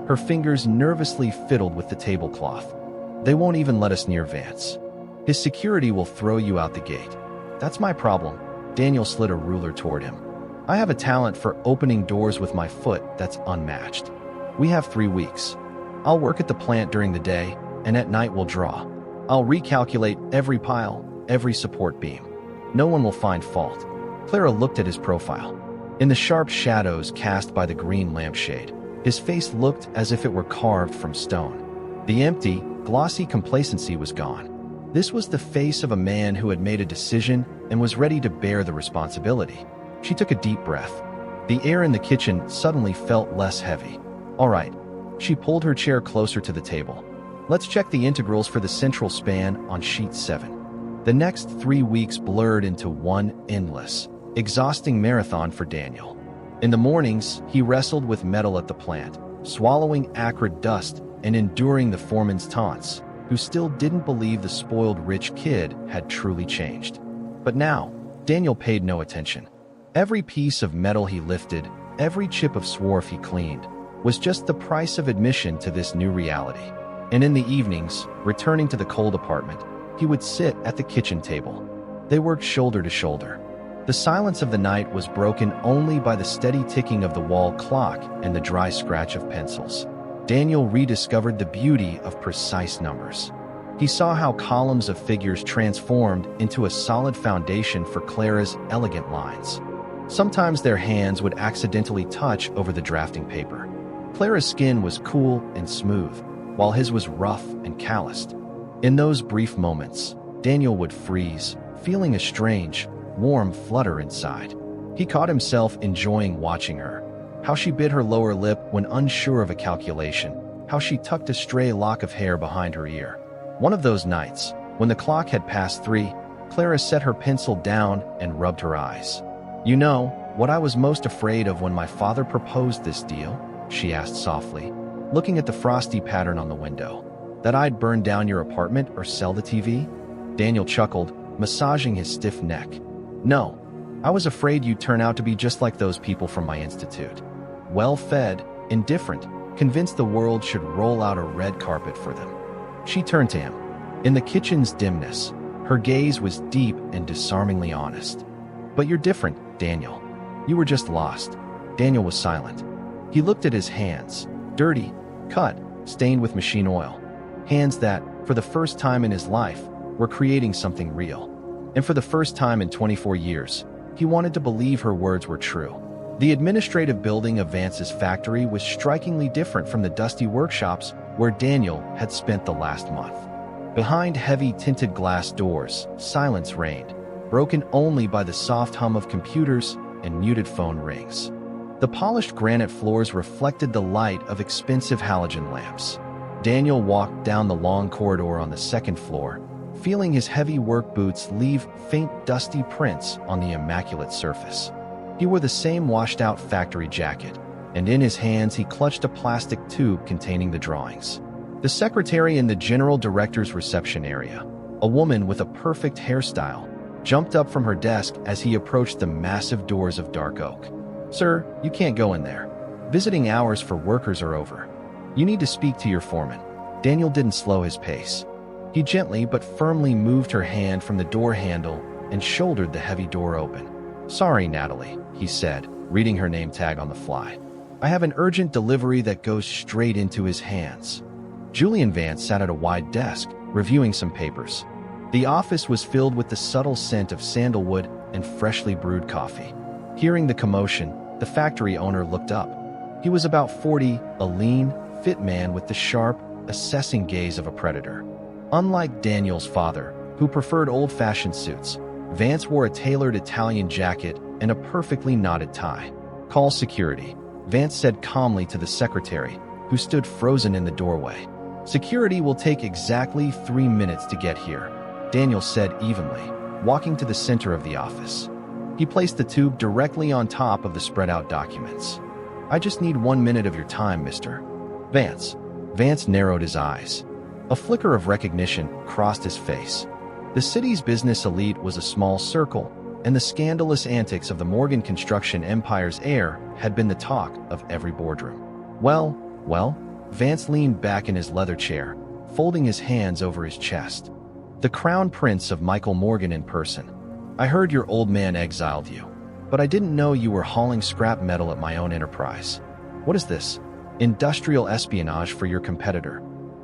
Her fingers nervously fiddled with the tablecloth. "They won't even let us near Vance. His security will throw you out the gate." "That's my problem." Daniel slid a ruler toward him. "I have a talent for opening doors with my foot that's unmatched. We have 3 weeks. I'll work at the plant during the day, and at night we'll draw. I'll recalculate every pile, every support beam. No one will find fault." Clara looked at his profile. In the sharp shadows cast by the green lampshade, his face looked as if it were carved from stone. The empty, glossy complacency was gone. This was the face of a man who had made a decision and was ready to bear the responsibility. She took a deep breath. The air in the kitchen suddenly felt less heavy. "All right." She pulled her chair closer to the table. "Let's check the integrals for the central span on sheet 7. The next 3 weeks blurred into one endless, exhausting marathon for Daniel. In the mornings, he wrestled with metal at the plant, swallowing acrid dust and enduring the foreman's taunts, who still didn't believe the spoiled rich kid had truly changed. But now, Daniel paid no attention. Every piece of metal he lifted, every chip of swarf he cleaned, was just the price of admission to this new reality. And in the evenings, returning to the cold apartment, he would sit at the kitchen table. They worked shoulder to shoulder. The silence of the night was broken only by the steady ticking of the wall clock and the dry scratch of pencils. Daniel rediscovered the beauty of precise numbers. He saw how columns of figures transformed into a solid foundation for Clara's elegant lines. Sometimes their hands would accidentally touch over the drafting paper. Clara's skin was cool and smooth, while his was rough and calloused. In those brief moments, Daniel would freeze, feeling a strange, warm flutter inside. He caught himself enjoying watching her. How she bit her lower lip when unsure of a calculation, how she tucked a stray lock of hair behind her ear. One of those nights, when the clock had passed 3, Clara set her pencil down and rubbed her eyes. "You know, what I was most afraid of when my father proposed this deal?" she asked softly, looking at the frosty pattern on the window. "That I'd burn down your apartment or sell the TV?" Daniel chuckled, massaging his stiff neck. "No, I was afraid you'd turn out to be just like those people from my institute. Well-fed, indifferent, convinced the world should roll out a red carpet for them." She turned to him. In the kitchen's dimness, her gaze was deep and disarmingly honest. "But you're different, Daniel. You were just lost." Daniel was silent. He looked at his hands, dirty, cut, stained with machine oil. Hands that, for the first time in his life, were creating something real. And for the first time in 24 years, he wanted to believe her words were true. The administrative building of Vance's factory was strikingly different from the dusty workshops where Daniel had spent the last month. Behind heavy tinted glass doors, silence reigned, broken only by the soft hum of computers and muted phone rings. The polished granite floors reflected the light of expensive halogen lamps. Daniel walked down the long corridor on the second floor, feeling his heavy work boots leave faint dusty prints on the immaculate surface. He wore the same washed-out factory jacket, and in his hands he clutched a plastic tube containing the drawings. The secretary in the general director's reception area, a woman with a perfect hairstyle, jumped up from her desk as he approached the massive doors of dark oak. "Sir, you can't go in there. Visiting hours for workers are over. You need to speak to your foreman." Daniel didn't slow his pace. He gently but firmly moved her hand from the door handle and shouldered the heavy door open. "Sorry, Natalie," he said, reading her name tag on the fly. "I have an urgent delivery that goes straight into his hands." Julian Vance sat at a wide desk, reviewing some papers. The office was filled with the subtle scent of sandalwood and freshly brewed coffee. Hearing the commotion, the factory owner looked up. He was about 40, a lean, fit man with the sharp, assessing gaze of a predator. Unlike Daniel's father, who preferred old-fashioned suits, Vance wore a tailored Italian jacket and a perfectly knotted tie. "Call security," Vance said calmly to the secretary, who stood frozen in the doorway. "Security will take exactly 3 minutes to get here," Daniel said evenly, walking to the center of the office. He placed the tube directly on top of the spread-out documents. "I just need 1 minute of your time, Mr. Vance." Vance narrowed his eyes. A flicker of recognition crossed his face. The city's business elite was a small circle, and the scandalous antics of the Morgan construction empire's heir had been the talk of every boardroom. Well, Vance leaned back in his leather chair, folding his hands over his chest. "The crown prince of Michael Morgan in person. I heard your old man exiled you, but I didn't know you were hauling scrap metal at my own enterprise. What is this? Industrial espionage for your competitor?"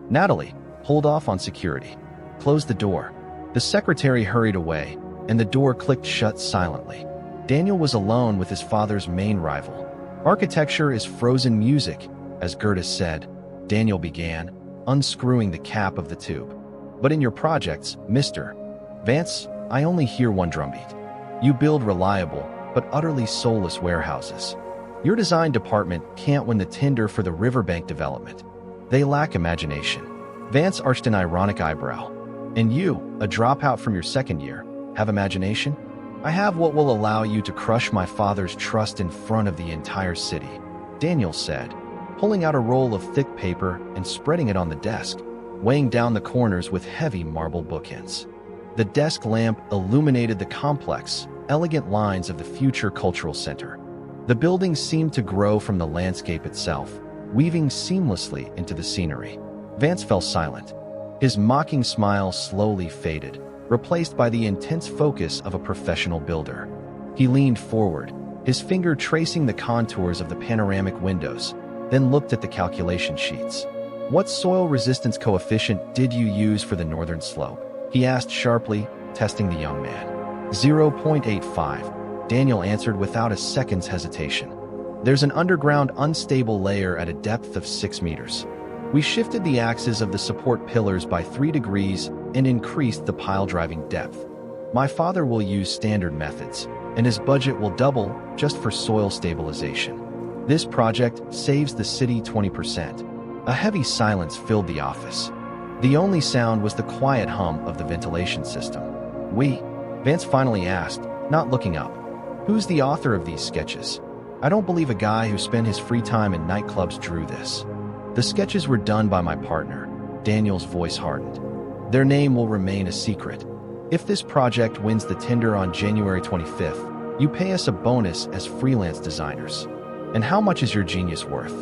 "Natalie, hold off on security. Close the door." The secretary hurried away, and the door clicked shut silently. Daniel was alone with his father's main rival. "Architecture is frozen music," as Gertis said. Daniel began, unscrewing the cap of the tube. "But in your projects, Mr. Vance, I only hear one drumbeat. You build reliable, but utterly soulless warehouses. Your design department can't win the tender for the riverbank development. They lack imagination." Vance arched an ironic eyebrow. "And you, a dropout from your second year, have imagination?" "I have what will allow you to crush my father's trust in front of the entire city," Daniel said, pulling out a roll of thick paper and spreading it on the desk, weighing down the corners with heavy marble bookends. The desk lamp illuminated the complex, elegant lines of the future cultural center. The building seemed to grow from the landscape itself, weaving seamlessly into the scenery. Vance fell silent. His mocking smile slowly faded, replaced by the intense focus of a professional builder. He leaned forward, his finger tracing the contours of the panoramic windows, then looked at the calculation sheets. "What soil resistance coefficient did you use for the northern slope?" he asked sharply, testing the young man. 0.85, Daniel answered without a second's hesitation. "There's an underground unstable layer at a depth of 6 meters. We shifted the axes of the support pillars by 3 degrees and increased the pile-driving depth. My father will use standard methods, and his budget will double just for soil stabilization. This project saves the city 20%. A heavy silence filled the office. The only sound was the quiet hum of the ventilation system. Vance finally asked, not looking up. Who's the author of these sketches? I don't believe a guy who spent his free time in nightclubs drew this. The sketches were done by my partner. Daniel's voice hardened. Their name will remain a secret. If this project wins the tender on January 25th, you pay us a bonus as freelance designers. And how much is your genius worth?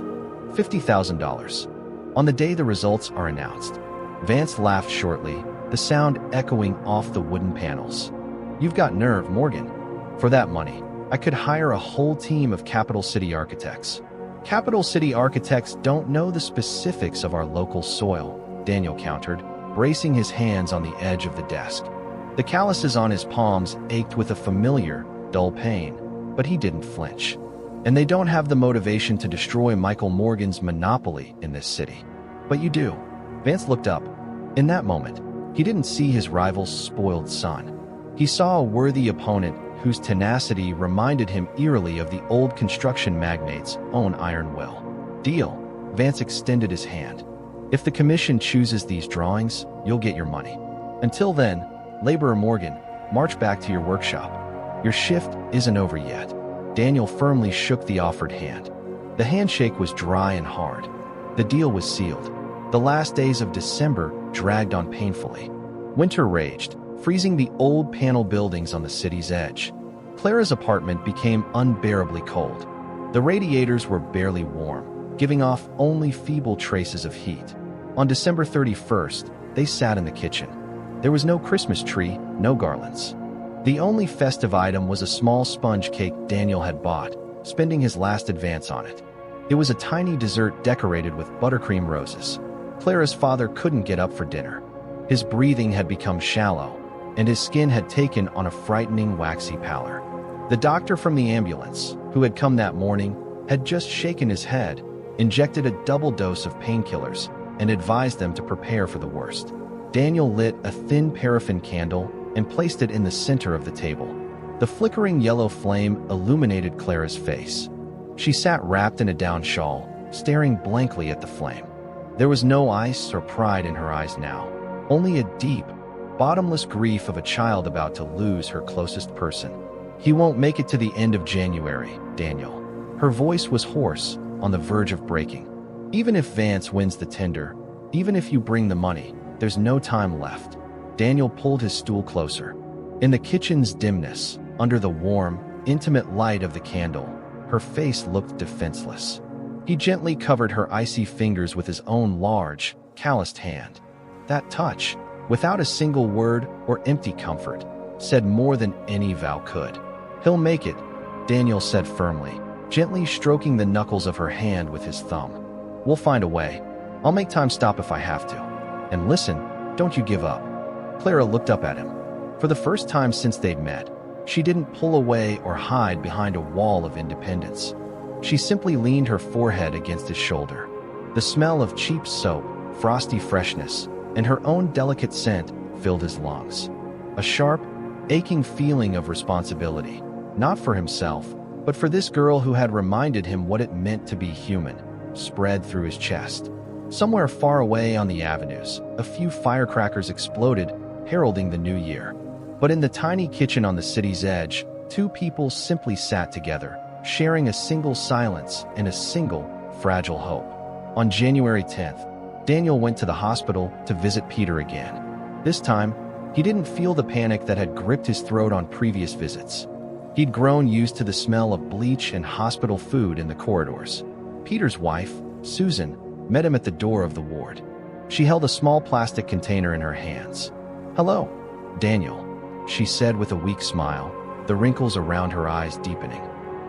$50,000. On the day the results are announced. Vance laughed shortly, the sound echoing off the wooden panels. You've got nerve, Morgan. For that money, I could hire a whole team of capital city architects. Capital city architects don't know the specifics of our local soil, Daniel countered, bracing his hands on the edge of the desk. The calluses on his palms ached with a familiar, dull pain, but he didn't flinch. And they don't have the motivation to destroy Michael Morgan's monopoly in this city. But you do. Vance looked up. In that moment, he didn't see his rival's spoiled son. He saw a worthy opponent whose tenacity reminded him eerily of the old construction magnate's own iron will. Deal. Vance extended his hand. If the commission chooses these drawings, you'll get your money. Until then, Laborer Morgan, march back to your workshop. Your shift isn't over yet. Daniel firmly shook the offered hand. The handshake was dry and hard. The deal was sealed. The last days of December dragged on painfully. Winter raged, freezing the old panel buildings on the city's edge. Clara's apartment became unbearably cold. The radiators were barely warm, giving off only feeble traces of heat. On December 31st, they sat in the kitchen. There was no Christmas tree, no garlands. The only festive item was a small sponge cake Daniel had bought, spending his last advance on it. It was a tiny dessert decorated with buttercream roses. Clara's father couldn't get up for dinner. His breathing had become shallow, and his skin had taken on a frightening waxy pallor. The doctor from the ambulance, who had come that morning, had just shaken his head, injected a double dose of painkillers, and advised them to prepare for the worst. Daniel lit a thin paraffin candle and placed it in the center of the table. The flickering yellow flame illuminated Clara's face. She sat wrapped in a down shawl, staring blankly at the flame. There was no ice or pride in her eyes now, only a deep, bottomless grief of a child about to lose her closest person. He won't make it to the end of January, Daniel. Her voice was hoarse, on the verge of breaking. Even if Vance wins the tender, even if you bring the money, there's no time left. Daniel pulled his stool closer. In the kitchen's dimness, under the warm, intimate light of the candle, her face looked defenseless. He gently covered her icy fingers with his own large, calloused hand. That touch, without a single word or empty comfort, said more than any vow could. He'll make it, Daniel said firmly, gently stroking the knuckles of her hand with his thumb. We'll find a way. I'll make time stop if I have to. And listen, don't you give up. Clara looked up at him. For the first time since they'd met, she didn't pull away or hide behind a wall of independence. She simply leaned her forehead against his shoulder. The smell of cheap soap, frosty freshness, and her own delicate scent filled his lungs. A sharp, aching feeling of responsibility, not for himself, but for this girl who had reminded him what it meant to be human, spread through his chest. Somewhere far away on the avenues, a few firecrackers exploded, heralding the new year. But in the tiny kitchen on the city's edge, two people simply sat together, sharing a single silence and a single, fragile hope. On January 10th, Daniel went to the hospital to visit Peter again. This time, he didn't feel the panic that had gripped his throat on previous visits. He'd grown used to the smell of bleach and hospital food in the corridors. Peter's wife, Susan, met him at the door of the ward. She held a small plastic container in her hands. "Hello, Daniel," she said with a weak smile, the wrinkles around her eyes deepening.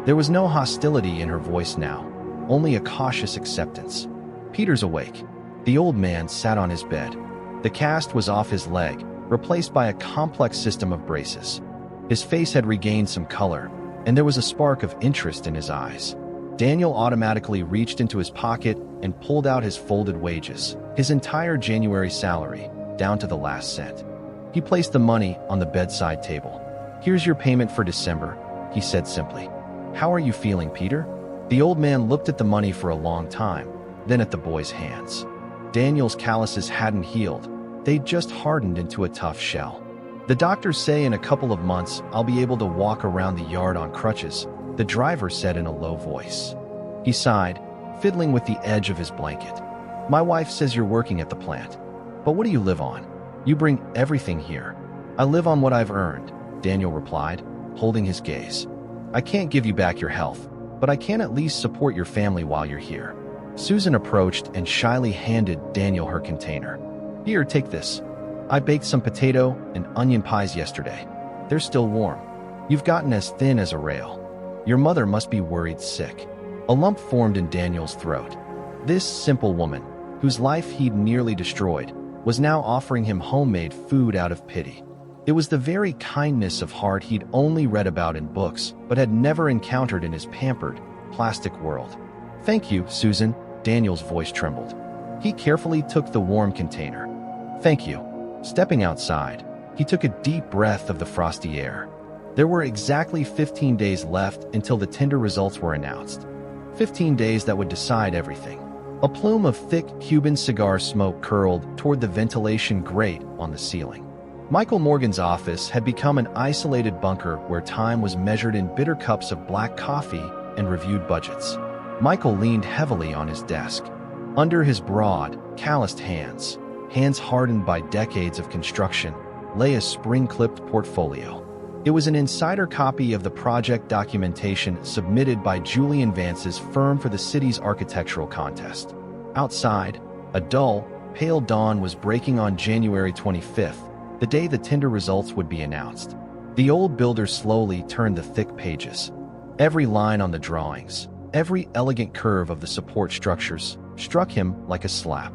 There was no hostility in her voice now, only a cautious acceptance. "Peter's awake." The old man sat on his bed. The cast was off his leg, replaced by a complex system of braces. His face had regained some color, and there was a spark of interest in his eyes. Daniel automatically reached into his pocket and pulled out his folded wages, his entire January salary, down to the last cent. He placed the money on the bedside table. "Here's your payment for December," he said simply. "How are you feeling, Peter?" The old man looked at the money for a long time, then at the boy's hands. Daniel's calluses hadn't healed. They'd just hardened into a tough shell. "The doctors say in a couple of months I'll be able to walk around the yard on crutches," the driver said in a low voice. He sighed, fiddling with the edge of his blanket. "My wife says you're working at the plant. But what do you live on?" "You bring everything here." "I live on what I've earned," Daniel replied, holding his gaze. "I can't give you back your health, but I can at least support your family while you're here." Susan approached and shyly handed Daniel her container. "Here, take this. I baked some potato and onion pies yesterday. They're still warm. You've gotten as thin as a rail. Your mother must be worried sick." A lump formed in Daniel's throat. This simple woman, whose life he'd nearly destroyed, was now offering him homemade food out of pity. It was the very kindness of heart he'd only read about in books, but had never encountered in his pampered, plastic world. "Thank you, Susan," Daniel's voice trembled. He carefully took the warm container. "Thank you." Stepping outside, he took a deep breath of the frosty air. There were exactly 15 days left until the Tinder results were announced. 15 days that would decide everything. A plume of thick Cuban cigar smoke curled toward the ventilation grate on the ceiling. Michael Morgan's office had become an isolated bunker where time was measured in bitter cups of black coffee and reviewed budgets. Michael leaned heavily on his desk. Under his broad, calloused hands hardened by decades of construction, lay a spring-clipped portfolio. It was an insider copy of the project documentation submitted by Julian Vance's firm for the city's architectural contest. Outside, a dull, pale dawn was breaking on January 25th, the day the Tinder results would be announced. The old builder slowly turned the thick pages. Every line on the drawings, every elegant curve of the support structures, struck him like a slap.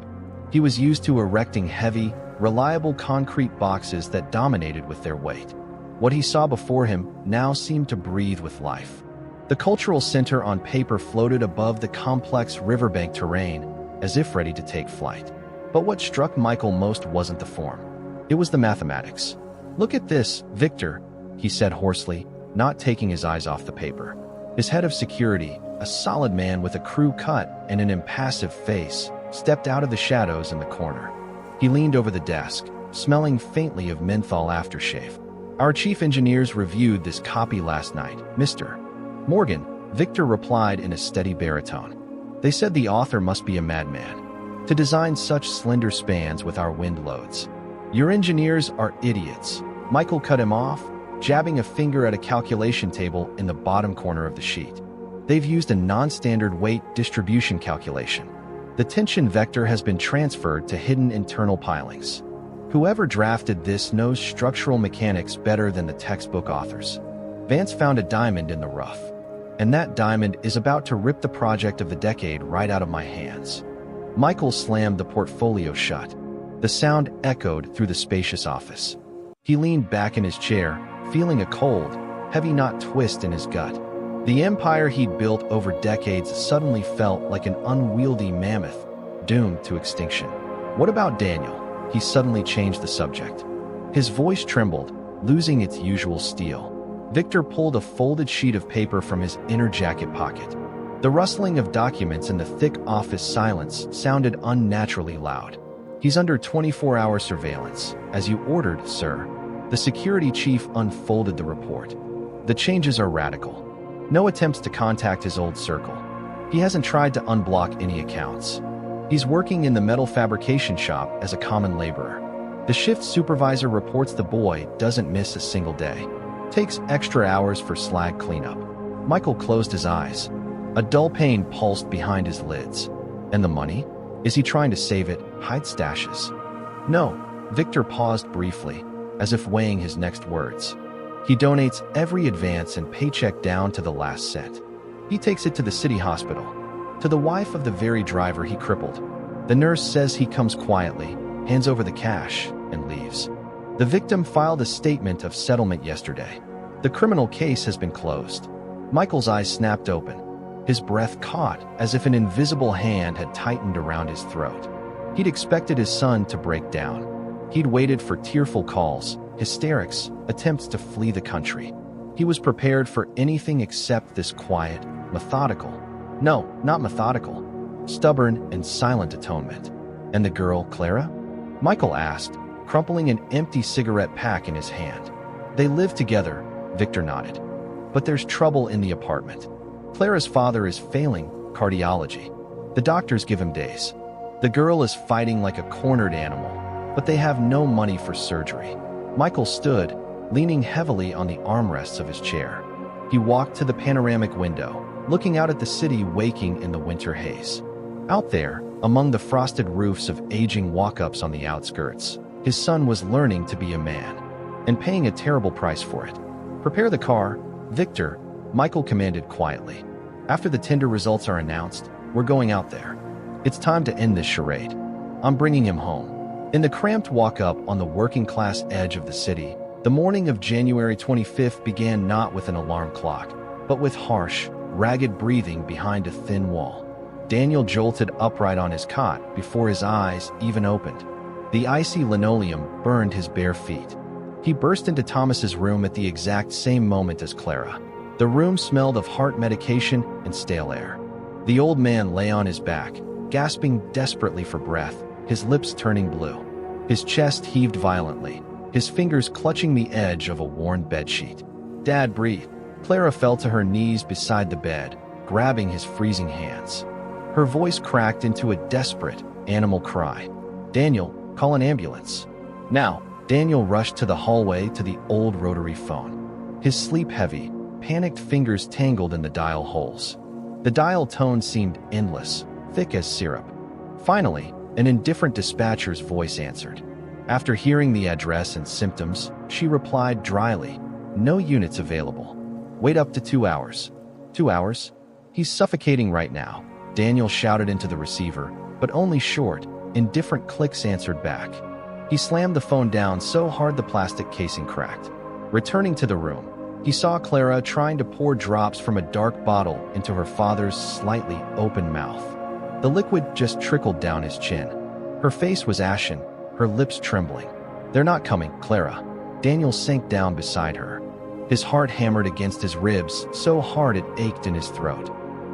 He was used to erecting heavy, reliable concrete boxes that dominated with their weight. What he saw before him now seemed to breathe with life. The cultural center on paper floated above the complex riverbank terrain, as if ready to take flight. But what struck Michael most wasn't the form. It was the mathematics. "Look at this, Victor," he said hoarsely, not taking his eyes off the paper. His head of security, a solid man with a crew cut and an impassive face, stepped out of the shadows in the corner. He leaned over the desk, smelling faintly of menthol aftershave. "Our chief engineers reviewed this copy last night, Mr. Morgan," Victor replied in a steady baritone. "They said the author must be a madman to design such slender spans with our wind loads. Your engineers are idiots." Michael cut him off, jabbing a finger at a calculation table in the bottom corner of the sheet. "They've used a non-standard weight distribution calculation. The tension vector has been transferred to hidden internal pilings. Whoever drafted this knows structural mechanics better than the textbook authors. Vance found a diamond in the rough, and that diamond is about to rip the project of the decade right out of my hands." Michael slammed the portfolio shut. The sound echoed through the spacious office. He leaned back in his chair, feeling a cold, heavy knot twist in his gut. The empire he'd built over decades suddenly felt like an unwieldy mammoth, doomed to extinction. "What about Daniel?" He suddenly changed the subject. His voice trembled, losing its usual steel. Victor pulled a folded sheet of paper from his inner jacket pocket. The rustling of documents in the thick office silence sounded unnaturally loud. "He's under 24-hour surveillance, as you ordered, sir." The security chief unfolded the report. "The changes are radical. No attempts to contact his old circle. He hasn't tried to unblock any accounts. He's working in the metal fabrication shop as a common laborer. The shift supervisor reports the boy doesn't miss a single day. Takes extra hours for slag cleanup." Michael closed his eyes. A dull pain pulsed behind his lids. "And the money? Is he trying to save it, hide stashes?" "No." Victor paused briefly, as if weighing his next words. "He donates every advance and paycheck down to the last cent. He takes it to the city hospital, to the wife of the very driver he crippled. The nurse says he comes quietly, hands over the cash, and leaves. The victim filed a statement of settlement yesterday. The criminal case has been closed." Michael's eyes snapped open. His breath caught, as if an invisible hand had tightened around his throat. He'd expected his son to break down. He'd waited for tearful calls, hysterics, attempts to flee the country. He was prepared for anything except this quiet, methodical, no, not methodical, stubborn and silent atonement. And the girl, Clara? Michael asked, crumpling an empty cigarette pack in his hand. They live together, Victor nodded. But there's trouble in the apartment. Clara's father is failing cardiology. The doctors give him days. The girl is fighting like a cornered animal, but they have no money for surgery. Michael stood, leaning heavily on the armrests of his chair. He walked to the panoramic window, looking out at the city waking in the winter haze. Out there, among the frosted roofs of aging walk-ups on the outskirts, his son was learning to be a man, and paying a terrible price for it. Prepare the car, Victor, Michael commanded quietly. After the tender results are announced, we're going out there. It's time to end this charade. I'm bringing him home. In the cramped walk-up on the working-class edge of the city, the morning of January 25th began not with an alarm clock, but with harsh, ragged breathing behind a thin wall. Daniel jolted upright on his cot before his eyes even opened. The icy linoleum burned his bare feet. He burst into Thomas's room at the exact same moment as Clara. The room smelled of heart medication and stale air. The old man lay on his back, gasping desperately for breath, his lips turning blue. His chest heaved violently, his fingers clutching the edge of a worn bedsheet. Dad, breathe. Clara fell to her knees beside the bed, grabbing his freezing hands. Her voice cracked into a desperate, animal cry. Daniel, call an ambulance. Now. Daniel rushed to the hallway to the old rotary phone. His sleep-heavy, panicked fingers tangled in the dial holes. The dial tone seemed endless, thick as syrup. Finally, an indifferent dispatcher's voice answered. After hearing the address and symptoms, she replied dryly, "No units available. Wait up to 2 hours." 2 hours? He's suffocating right now, Daniel shouted into the receiver, but only short, indifferent clicks answered back. He slammed the phone down so hard the plastic casing cracked. Returning to the room, he saw Clara trying to pour drops from a dark bottle into her father's slightly open mouth. The liquid just trickled down his chin. Her face was ashen, her lips trembling. "They're not coming, Clara." Daniel sank down beside her. His heart hammered against his ribs so hard it ached in his throat.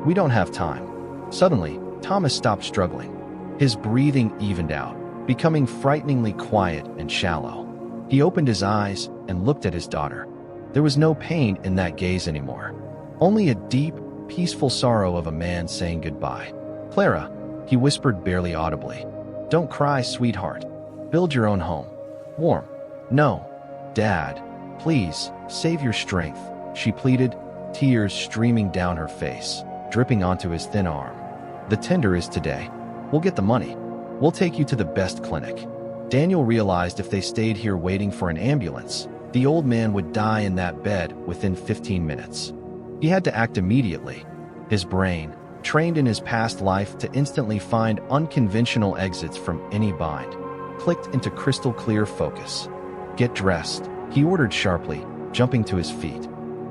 "We don't have time." Suddenly, Thomas stopped struggling. His breathing evened out, becoming frighteningly quiet and shallow. He opened his eyes and looked at his daughter. There was no pain in that gaze anymore, only a deep, peaceful sorrow of a man saying goodbye. "Clara," he whispered barely audibly. "Don't cry, sweetheart. Build your own home. Warm." "No, Dad. Please, save your strength," she pleaded, tears streaming down her face, dripping onto his thin arm. "The tender is today. We'll get the money. We'll take you to the best clinic." Daniel realized if they stayed here waiting for an ambulance, the old man would die in that bed within 15 minutes. He had to act immediately. His brain, trained in his past life to instantly find unconventional exits from any bind, clicked into crystal clear focus. "Get dressed," he ordered sharply, jumping to his feet.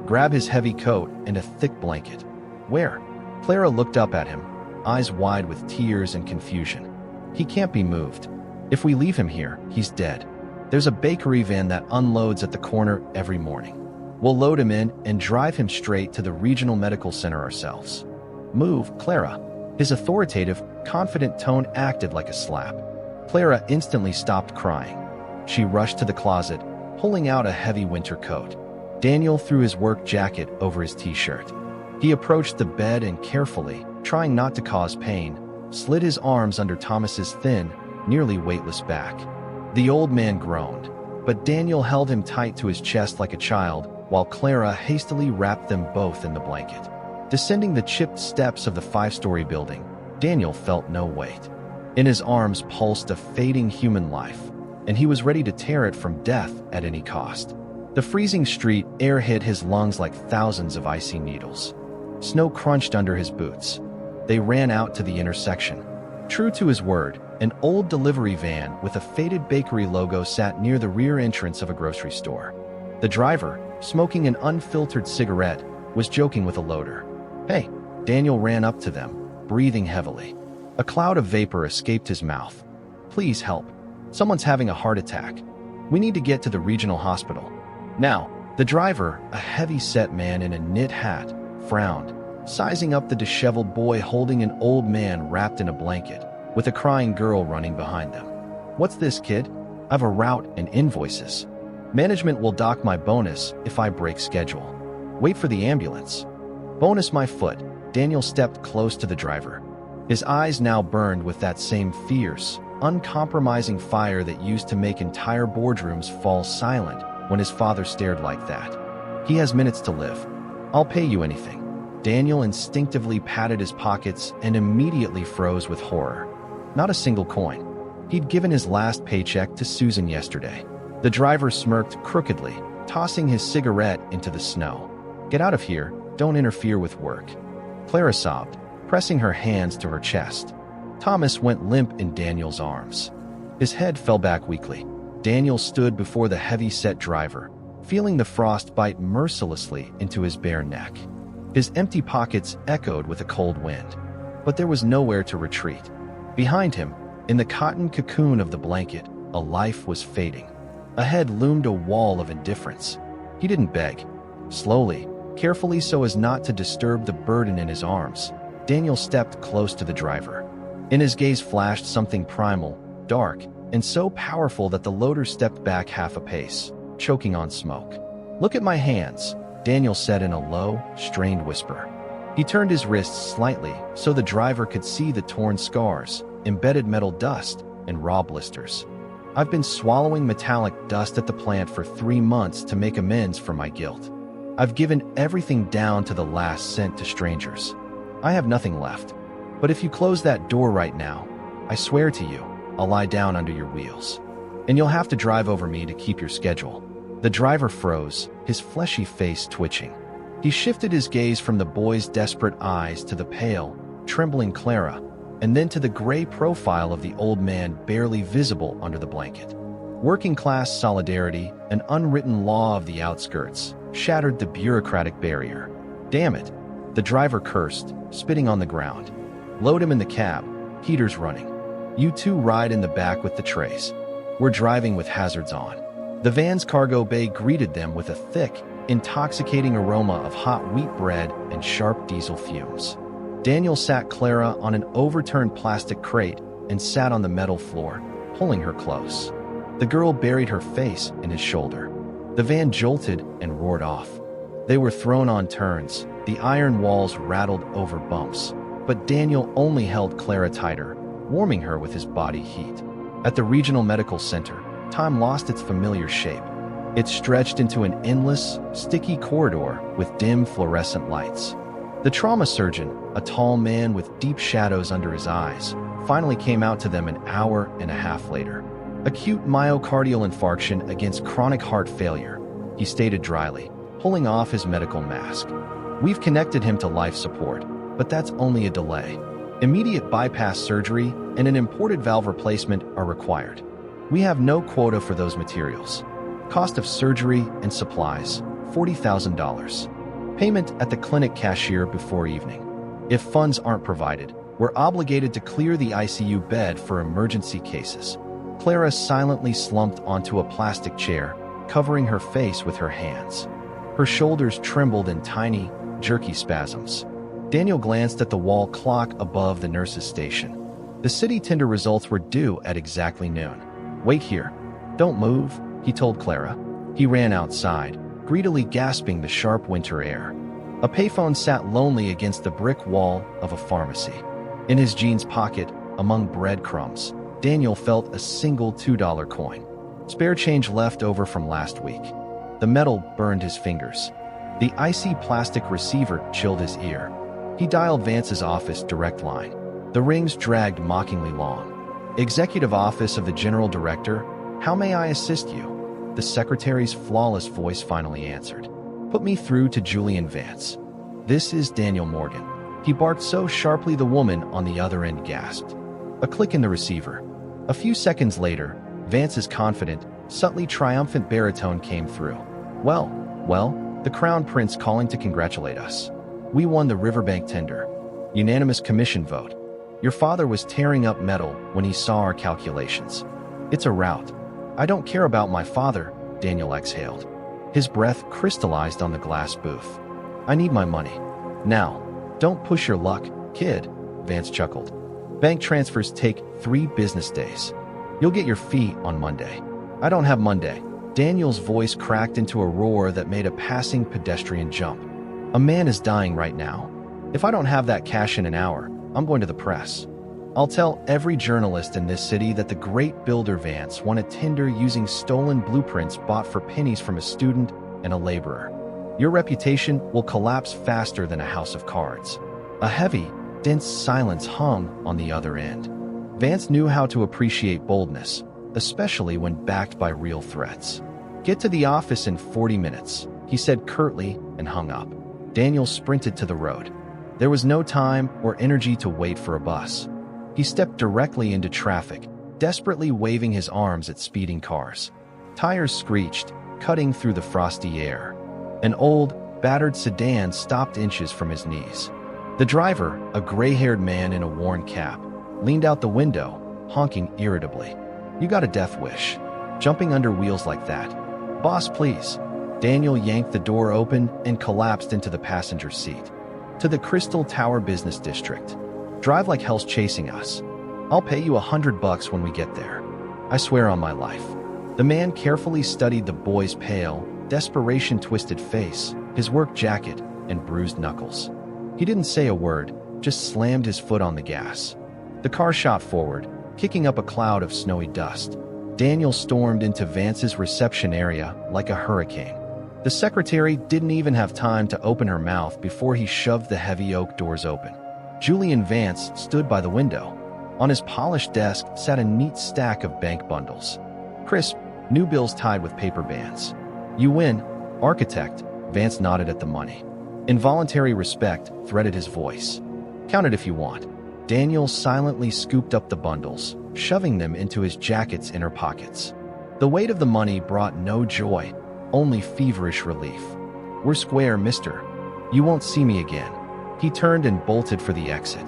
"Grab his heavy coat and a thick blanket." "Where?" Clara looked up at him, eyes wide with tears and confusion. "He can't be moved. If we leave him here, he's dead. There's a bakery van that unloads at the corner every morning. We'll load him in and drive him straight to the regional medical center ourselves." "Move, Clara." His authoritative, confident tone acted like a slap. Clara instantly stopped crying. She rushed to the closet, pulling out a heavy winter coat. Daniel threw his work jacket over his t-shirt. He approached the bed and carefully, trying not to cause pain, slid his arms under Thomas's thin, nearly weightless back. The old man groaned, but Daniel held him tight to his chest like a child, while Clara hastily wrapped them both in the blanket. Descending the chipped steps of the 5-story building, Daniel felt no weight. In his arms pulsed a fading human life, and he was ready to tear it from death at any cost. The freezing street air hit his lungs like thousands of icy needles. Snow crunched under his boots. They ran out to the intersection. True to his word, an old delivery van with a faded bakery logo sat near the rear entrance of a grocery store. The driver, smoking an unfiltered cigarette, was joking with a loader. "Hey, Daniel ran up to them, breathing heavily. A cloud of vapor escaped his mouth. "Please help. Someone's having a heart attack. We need to get to the regional hospital." Now, the driver, a heavy-set man in a knit hat, frowned, sizing up the disheveled boy holding an old man wrapped in a blanket, with a crying girl running behind them. "What's this, kid? I've a route and invoices. Management will dock my bonus if I break schedule. Wait for the ambulance." "Bonus my foot." Daniel stepped close to the driver. His eyes now burned with that same fierce, uncompromising fire that used to make entire boardrooms fall silent when his father stared like that. "He has minutes to live. I'll pay you anything." Daniel instinctively patted his pockets and immediately froze with horror. Not a single coin. He'd given his last paycheck to Susan yesterday. The driver smirked crookedly, tossing his cigarette into the snow. "Get out of here. Don't interfere with work." Clara sobbed, pressing her hands to her chest. Thomas went limp in Daniel's arms. His head fell back weakly. Daniel stood before the heavy-set driver, feeling the frost bite mercilessly into his bare neck. His empty pockets echoed with a cold wind, but there was nowhere to retreat. Behind him, in the cotton cocoon of the blanket, a life was fading. Ahead loomed a wall of indifference. He didn't beg. Slowly, carefully so as not to disturb the burden in his arms, Daniel stepped close to the driver. In his gaze flashed something primal, dark, and so powerful that the loader stepped back half a pace, choking on smoke. "Look at my hands," Daniel said in a low, strained whisper. He turned his wrists slightly so the driver could see the torn scars, embedded metal dust, and raw blisters. "I've been swallowing metallic dust at the plant for 3 months to make amends for my guilt. I've given everything down to the last cent to strangers. I have nothing left. But if you close that door right now, I swear to you, I'll lie down under your wheels. And you'll have to drive over me to keep your schedule." The driver froze, his fleshy face twitching. He shifted his gaze from the boy's desperate eyes to the pale, trembling Clara, and then to the gray profile of the old man barely visible under the blanket. Working-class solidarity, an unwritten law of the outskirts, shattered the bureaucratic barrier. "Damn it," the driver cursed, spitting on the ground. "Load him in the cab, heater's running. You two ride in the back with the trays. We're driving with hazards on." The van's cargo bay greeted them with a thick, intoxicating aroma of hot wheat bread and sharp diesel fumes. Daniel sat Clara on an overturned plastic crate and sat on the metal floor, pulling her close. The girl buried her face in his shoulder. The van jolted and roared off. They were thrown on turns, the iron walls rattled over bumps, but Daniel only held Clara tighter, warming her with his body heat. At the regional medical center, time lost its familiar shape. It stretched into an endless, sticky corridor with dim fluorescent lights. The trauma surgeon, a tall man with deep shadows under his eyes, finally came out to them an hour and a half later. "Acute myocardial infarction against chronic heart failure," he stated dryly, pulling off his medical mask. "We've connected him to life support, but that's only a delay. Immediate bypass surgery and an imported valve replacement are required. We have no quota for those materials. Cost of surgery and supplies, $40,000. Payment at the clinic cashier before evening. If funds aren't provided, we're obligated to clear the ICU bed for emergency cases." Clara silently slumped onto a plastic chair, covering her face with her hands. Her shoulders trembled in tiny, jerky spasms. Daniel glanced at the wall clock above the nurse's station. The city tender results were due at exactly noon. "Wait here. Don't move," he told Clara. He ran outside, greedily gasping the sharp winter air. A payphone sat lonely against the brick wall of a pharmacy. In his jeans pocket, among breadcrumbs, Daniel felt a single $2 coin. Spare change left over from last week. The metal burned his fingers. The icy plastic receiver chilled his ear. He dialed Vance's office direct line. The rings dragged mockingly long. "Executive Office of the General Director, how may I assist you?" The secretary's flawless voice finally answered. "Put me through to Julian Vance." "This is Daniel Morgan." He barked so sharply the woman on the other end gasped. A click in the receiver. A few seconds later, Vance's confident, subtly triumphant baritone came through. Well, the Crown Prince calling to congratulate us. We won the Riverbank tender. Unanimous commission vote. Your father was tearing up metal when he saw our calculations. It's a rout. I don't care about my father, Daniel exhaled. His breath crystallized on the glass booth. I need my money. Now. Don't push your luck, kid, Vance chuckled. Bank transfers take 3 business days. You'll get your fee on Monday. I don't have Monday. Daniel's voice cracked into a roar that made a passing pedestrian jump. A man is dying right now. If I don't have that cash in an hour, I'm going to the press. I'll tell every journalist in this city that the great builder Vance won a tender using stolen blueprints bought for pennies from a student and a laborer. Your reputation will collapse faster than a house of cards. A heavy, dense silence hung on the other end. Vance knew how to appreciate boldness, especially when backed by real threats. Get to the office in 40 minutes, he said curtly and hung up. Daniel sprinted to the road. There was no time or energy to wait for a bus. He stepped directly into traffic, desperately waving his arms at speeding cars. Tires screeched, cutting through the frosty air. An old, battered sedan stopped inches from his knees. The driver, a gray-haired man in a worn cap, leaned out the window, honking irritably. You got a death wish. Jumping under wheels like that. Boss, please. Daniel yanked the door open and collapsed into the passenger seat. To the Crystal Tower Business District. Drive like hell's chasing us. I'll pay you $100 when we get there. I swear on my life. The man carefully studied the boy's pale, desperation-twisted face, his work jacket, and bruised knuckles. He didn't say a word, just slammed his foot on the gas. The car shot forward, kicking up a cloud of snowy dust. Daniel stormed into Vance's reception area like a hurricane. The secretary didn't even have time to open her mouth before he shoved the heavy oak doors open. Julian Vance stood by the window. On his polished desk sat a neat stack of bank bundles. Crisp, new bills tied with paper bands. You win, architect, Vance nodded at the money. Involuntary respect threaded his voice. Count it if you want. Daniel silently scooped up the bundles, shoving them into his jacket's inner pockets. The weight of the money brought no joy, only feverish relief. We're square, mister. You won't see me again. He turned and bolted for the exit.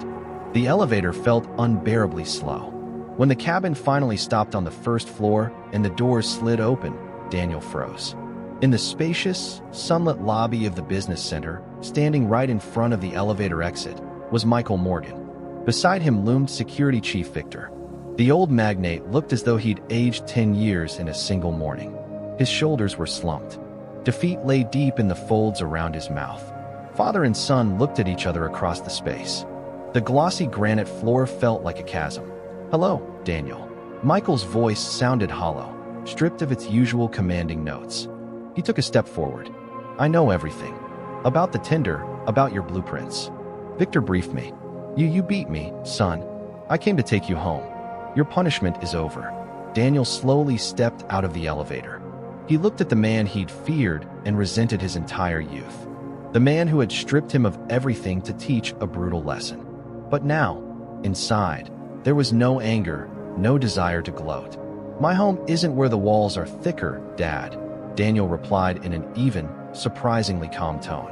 The elevator felt unbearably slow. When the cabin finally stopped on the first floor and the doors slid open, Daniel froze. In the spacious, sunlit lobby of the business center, standing right in front of the elevator exit, was Michael Morgan. Beside him loomed Security Chief Victor. The old magnate looked as though he'd aged 10 years in a single morning. His shoulders were slumped. Defeat lay deep in the folds around his mouth. Father and son looked at each other across the space. The glossy granite floor felt like a chasm. Hello, Daniel. Michael's voice sounded hollow, stripped of its usual commanding notes. He took a step forward. I know everything. About the tender, about your blueprints. Victor briefed me. You beat me, son. I came to take you home. Your punishment is over. Daniel slowly stepped out of the elevator. He looked at the man he'd feared and resented his entire youth. The man who had stripped him of everything to teach a brutal lesson. But now, inside, there was no anger, no desire to gloat. My home isn't where the walls are thicker, Dad, Daniel replied in an even, surprisingly calm tone.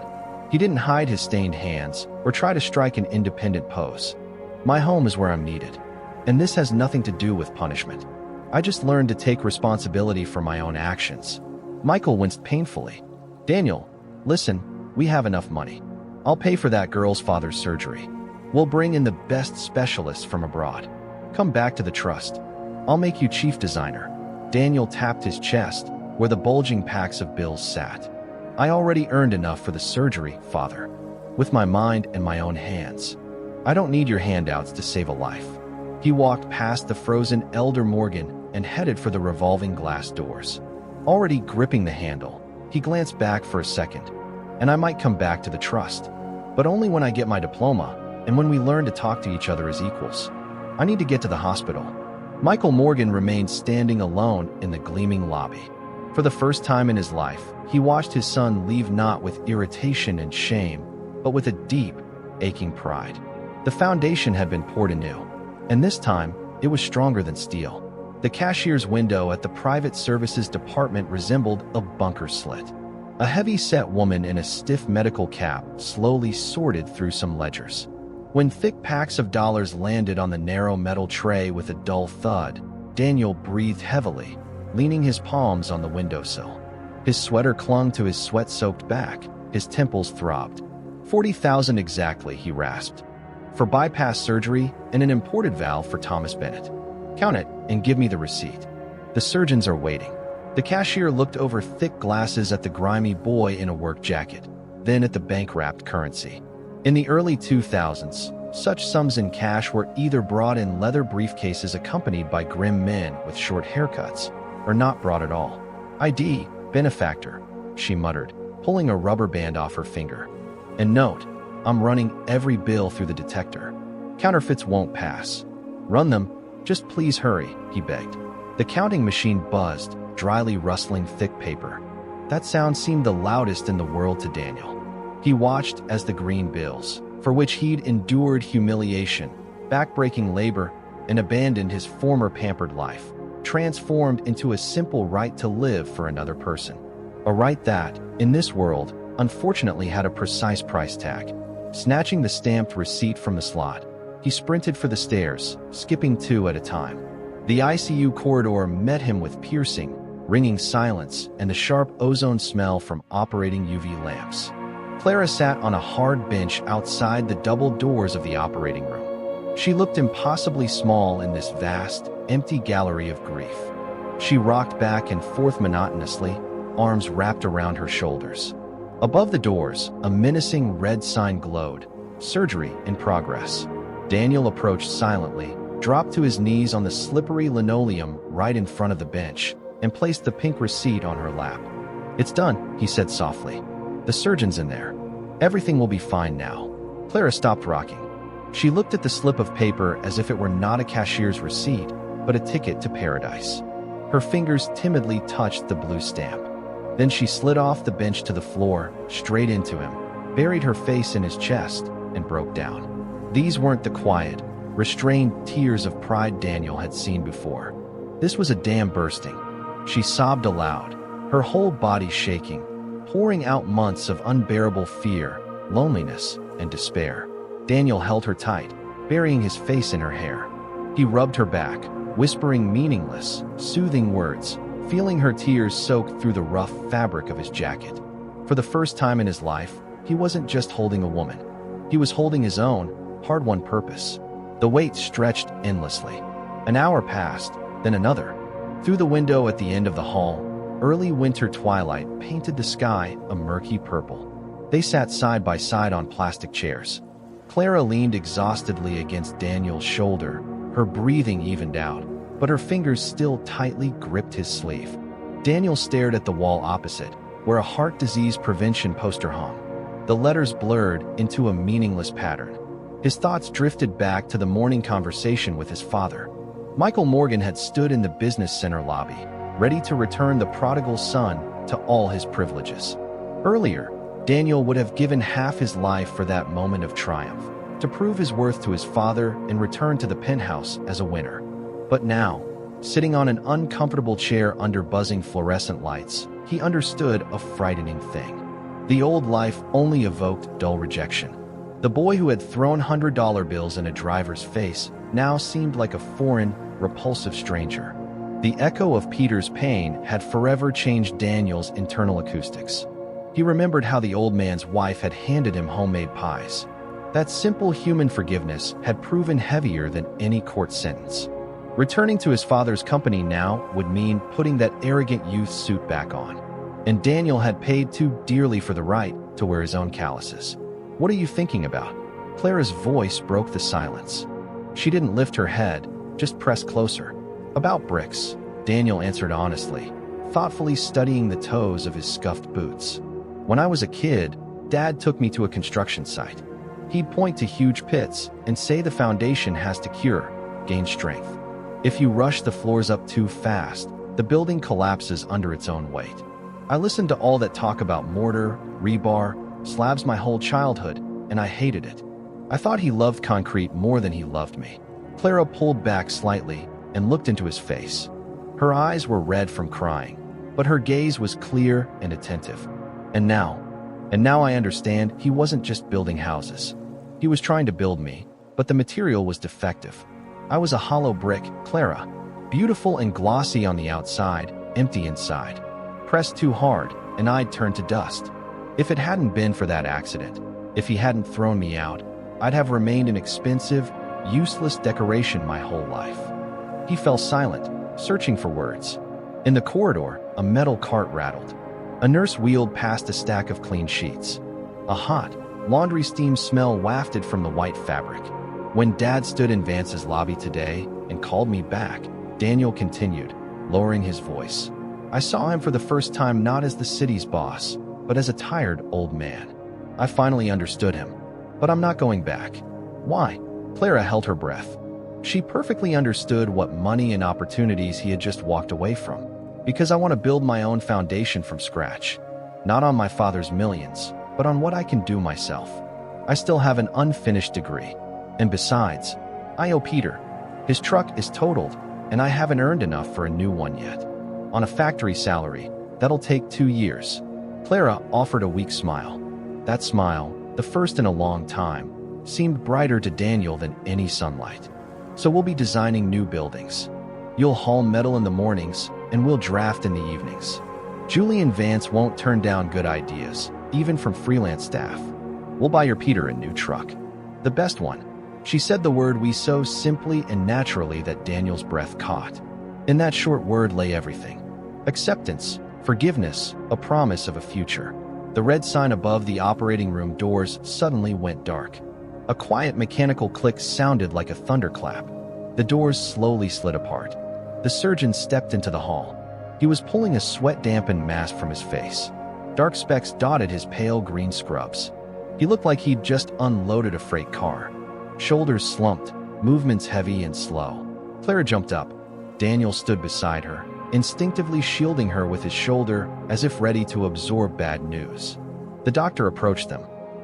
He didn't hide his stained hands or try to strike an independent pose. My home is where I'm needed. And this has nothing to do with punishment. I just learned to take responsibility for my own actions. Michael winced painfully. Daniel, listen, we have enough money. I'll pay for that girl's father's surgery. We'll bring in the best specialists from abroad. Come back to the trust. I'll make you chief designer. Daniel tapped his chest, where the bulging packs of bills sat. I already earned enough for the surgery, Father. With my mind and my own hands. I don't need your handouts to save a life. He walked past the frozen elder Morgan and headed for the revolving glass doors. Already gripping the handle, he glanced back for a second. And I might come back to the trust. But only when I get my diploma, and when we learn to talk to each other as equals. I need to get to the hospital. Michael Morgan remained standing alone in the gleaming lobby. For the first time in his life, he watched his son leave not with irritation and shame, but with a deep, aching pride. The foundation had been poured anew, and this time, it was stronger than steel. The cashier's window at the private services department resembled a bunker slit. A heavy-set woman in a stiff medical cap slowly sorted through some ledgers. When thick packs of dollars landed on the narrow metal tray with a dull thud, Daniel breathed heavily, leaning his palms on the windowsill. His sweater clung to his sweat-soaked back, his temples throbbed. 40,000 exactly, he rasped. For bypass surgery and an imported valve for Thomas Bennett. Count it and give me the receipt. The surgeons are waiting. The cashier looked over thick glasses at the grimy boy in a work jacket, then at the bank-wrapped currency. In the early 2000s, such sums in cash were either brought in leather briefcases accompanied by grim men with short haircuts, or not brought at all. ID, benefactor, she muttered, pulling a rubber band off her finger. And note, I'm running every bill through the detector. Counterfeits won't pass. Run them, just please hurry, he begged. The counting machine buzzed, dryly rustling thick paper. That sound seemed the loudest in the world to Daniel. He watched as the green bills, for which he'd endured humiliation, back-breaking labor, and abandoned his former pampered life, transformed into a simple right to live for another person. A right that, in this world, unfortunately had a precise price tag. Snatching the stamped receipt from the slot, he sprinted for the stairs, skipping 2 at a time. The ICU corridor met him with piercing, ringing silence and the sharp ozone smell from operating UV lamps. Clara sat on a hard bench outside the double doors of the operating room. She looked impossibly small in this vast, empty gallery of grief. She rocked back and forth monotonously, arms wrapped around her shoulders. Above the doors, a menacing red sign glowed, "Surgery in progress." Daniel approached silently, dropped to his knees on the slippery linoleum right in front of the bench, and placed the pink receipt on her lap. "It's done," he said softly. "The surgeon's in there. Everything will be fine now." Clara stopped rocking. She looked at the slip of paper as if it were not a cashier's receipt, but a ticket to paradise. Her fingers timidly touched the blue stamp. Then she slid off the bench to the floor, straight into him, buried her face in his chest, and broke down. These weren't the quiet, restrained tears of pride Daniel had seen before. This was a dam bursting. She sobbed aloud, her whole body shaking, pouring out months of unbearable fear, loneliness, and despair. Daniel held her tight, burying his face in her hair. He rubbed her back, whispering meaningless, soothing words, feeling her tears soak through the rough fabric of his jacket. For the first time in his life, he wasn't just holding a woman. He was holding his own, hard-won purpose. The weight stretched endlessly. An hour passed, then another. Through the window at the end of the hall, early winter twilight painted the sky a murky purple. They sat side by side on plastic chairs. Clara leaned exhaustedly against Daniel's shoulder, her breathing evened out, but her fingers still tightly gripped his sleeve. Daniel stared at the wall opposite, where a heart disease prevention poster hung. The letters blurred into a meaningless pattern. His thoughts drifted back to the morning conversation with his father. Michael Morgan had stood in the business center lobby, ready to return the prodigal son to all his privileges. Earlier, Daniel would have given half his life for that moment of triumph, to prove his worth to his father and return to the penthouse as a winner. But now, sitting on an uncomfortable chair under buzzing fluorescent lights, he understood a frightening thing. The old life only evoked dull rejection. The boy who had thrown $100 bills in a driver's face now seemed like a foreign, repulsive stranger. The echo of Peter's pain had forever changed Daniel's internal acoustics. He remembered how the old man's wife had handed him homemade pies. That simple human forgiveness had proven heavier than any court sentence. Returning to his father's company now would mean putting that arrogant youth suit back on. And Daniel had paid too dearly for the right to wear his own calluses. "What are you thinking about?" Clara's voice broke the silence. She didn't lift her head, just pressed closer. "About bricks," Daniel answered honestly, thoughtfully studying the toes of his scuffed boots. "When I was a kid, Dad took me to a construction site. He'd point to huge pits and say the foundation has to cure, gain strength. If you rush the floors up too fast, the building collapses under its own weight. I listened to all that talk about mortar, rebar, slabs my whole childhood, and I hated it. I thought he loved concrete more than he loved me." Clara pulled back slightly and looked into his face. Her eyes were red from crying, but her gaze was clear and attentive. And now I understand he wasn't just building houses. He was trying to build me, but the material was defective. I was a hollow brick, Clara. Beautiful and glossy on the outside, empty inside. Pressed too hard, and I'd turned to dust. If it hadn't been for that accident, if he hadn't thrown me out, I'd have remained an expensive, useless decoration my whole life. He fell silent, searching for words. In the corridor, a metal cart rattled. A nurse wheeled past a stack of clean sheets. A hot, laundry steam smell wafted from the white fabric. When Dad stood in Vance's lobby today and called me back, Daniel continued, lowering his voice. I saw him for the first time not as the city's boss, but as a tired old man. I finally understood him. But I'm not going back. Why? Clara held her breath. She perfectly understood what money and opportunities he had just walked away from. Because I want to build my own foundation from scratch. Not on my father's millions, but on what I can do myself. I still have an unfinished degree. And besides, I owe Peter. His truck is totaled, and I haven't earned enough for a new one yet. On a factory salary, that'll take 2 years. Clara offered a weak smile. That smile, the first in a long time, seemed brighter to Daniel than any sunlight. So we'll be designing new buildings. You'll haul metal in the mornings, and we'll draft in the evenings. Julie and Vance won't turn down good ideas, even from freelance staff. We'll buy your Peter a new truck. The best one. She said the word we so simply and naturally that Daniel's breath caught. In that short word lay everything. Acceptance, forgiveness, a promise of a future. The red sign above the operating room doors suddenly went dark. A quiet mechanical click sounded like a thunderclap. The doors slowly slid apart. The surgeon stepped into the hall. He was pulling a sweat-dampened mask from his face. Dark specks dotted his pale green scrubs. He looked like he'd just unloaded a freight car. Shoulders slumped, movements heavy and slow. Clara jumped up. Daniel stood beside her, instinctively shielding her with his shoulder as if ready to absorb bad news. The doctor approached them.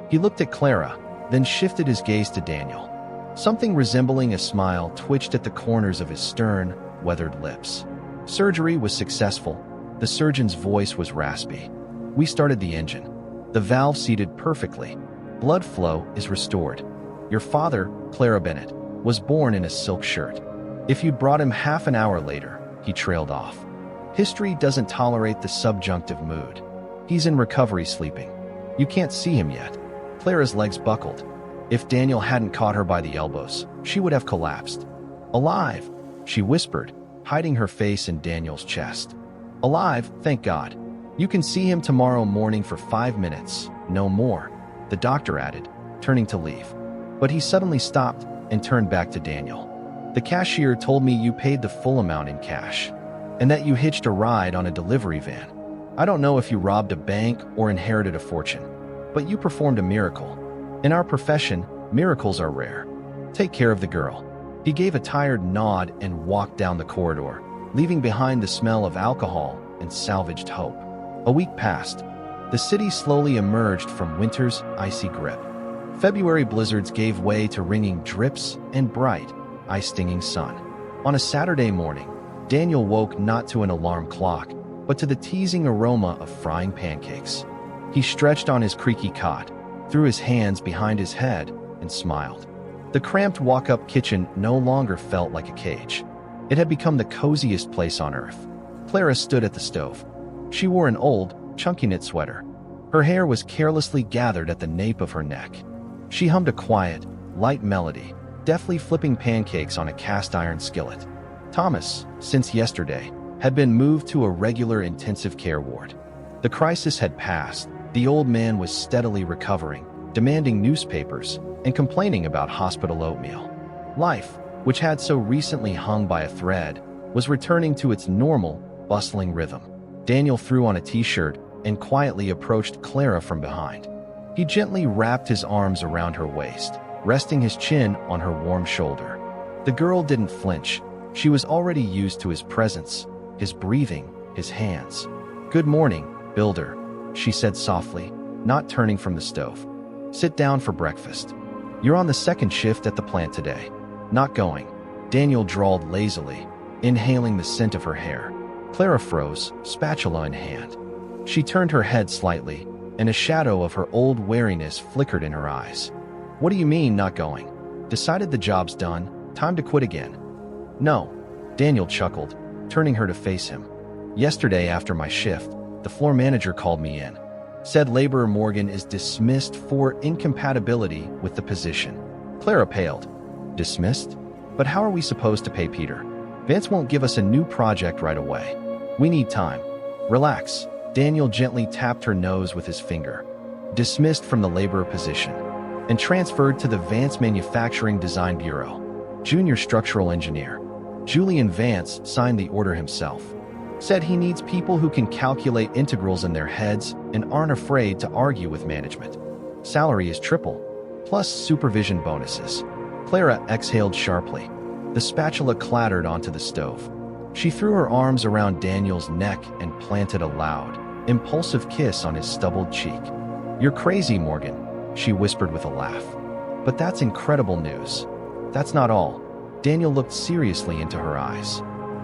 He looked at Clara, then shifted his gaze to Daniel. Something resembling a smile twitched at the corners of his stern, weathered lips. Surgery was successful. The surgeon's voice was raspy. We started the engine. The valve seated perfectly. Blood flow is restored. Your father, Clara Bennett, was born in a silk shirt. If you'd brought him half an hour later, he trailed off. History doesn't tolerate the subjunctive mood. He's in recovery sleeping. You can't see him yet. Clara's legs buckled. If Daniel hadn't caught her by the elbows, she would have collapsed. Alive, she whispered, hiding her face in Daniel's chest. Alive, thank God. You can see him tomorrow morning for 5 minutes, no more, the doctor added, turning to leave. But he suddenly stopped and turned back to Daniel. The cashier told me you paid the full amount in cash, and that you hitched a ride on a delivery van. I don't know if you robbed a bank or inherited a fortune, but you performed a miracle. In our profession, miracles are rare. Take care of the girl. He gave a tired nod and walked down the corridor, leaving behind the smell of alcohol and salvaged hope. A week passed. The city slowly emerged from winter's icy grip. February blizzards gave way to ringing drips and bright, eye-stinging sun. On a Saturday morning, Daniel woke not to an alarm clock, but to the teasing aroma of frying pancakes. He stretched on his creaky cot, threw his hands behind his head, and smiled. The cramped walk-up kitchen no longer felt like a cage. It had become the coziest place on earth. Clara stood at the stove. She wore an old, chunky knit sweater. Her hair was carelessly gathered at the nape of her neck. She hummed a quiet, light melody, deftly flipping pancakes on a cast-iron skillet. Thomas, since yesterday, had been moved to a regular intensive care ward. The crisis had passed. The old man was steadily recovering, demanding newspapers, and complaining about hospital oatmeal. Life, which had so recently hung by a thread, was returning to its normal, bustling rhythm. Daniel threw on a t-shirt and quietly approached Clara from behind. He gently wrapped his arms around her waist, resting his chin on her warm shoulder. The girl didn't flinch. She was already used to his presence, his breathing, his hands. "Good morning, Builder," she said softly, not turning from the stove. "Sit down for breakfast. You're on the second shift at the plant today." "Not going," Daniel drawled lazily, inhaling the scent of her hair. Clara froze, spatula in hand. She turned her head slightly, and a shadow of her old wariness flickered in her eyes. What do you mean, not going? Decided the job's done. Time to quit again. No. Daniel chuckled, turning her to face him. Yesterday after my shift, the floor manager called me in. Said laborer Morgan is dismissed for incompatibility with the position. Clara paled. Dismissed? But how are we supposed to pay Peter? Vance won't give us a new project right away. We need time. Relax. Daniel gently tapped her nose with his finger. Dismissed from the laborer position and transferred to the Vance Manufacturing Design Bureau. Junior structural engineer. Julian Vance signed the order himself. Said he needs people who can calculate integrals in their heads and aren't afraid to argue with management. Salary is triple, plus supervision bonuses. Clara exhaled sharply. The spatula clattered onto the stove. She threw her arms around Daniel's neck and planted a loud, impulsive kiss on his stubbled cheek. You're crazy, Morgan, she whispered with a laugh. But that's incredible news. That's not all. Daniel looked seriously into her eyes.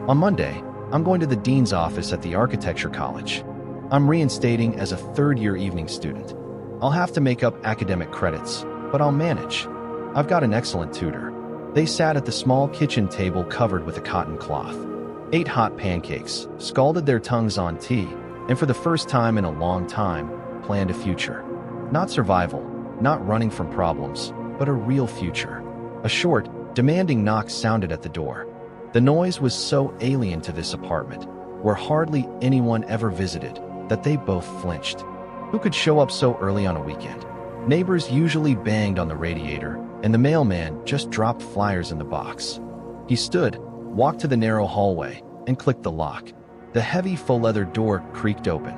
On Monday, I'm going to the dean's office at the architecture college. I'm reinstating as a third-year evening student. I'll have to make up academic credits, but I'll manage. I've got an excellent tutor. They sat at the small kitchen table covered with a cotton cloth, ate hot pancakes, scalded their tongues on tea, and for the first time in a long time, planned a future. Not survival, not running from problems, but a real future. A short, demanding knock sounded at the door. The noise was so alien to this apartment, where hardly anyone ever visited, that they both flinched. Who could show up so early on a weekend? Neighbors usually banged on the radiator, and the mailman just dropped flyers in the box. He stood, walked to the narrow hallway, and clicked the lock. The heavy faux-leather door creaked open.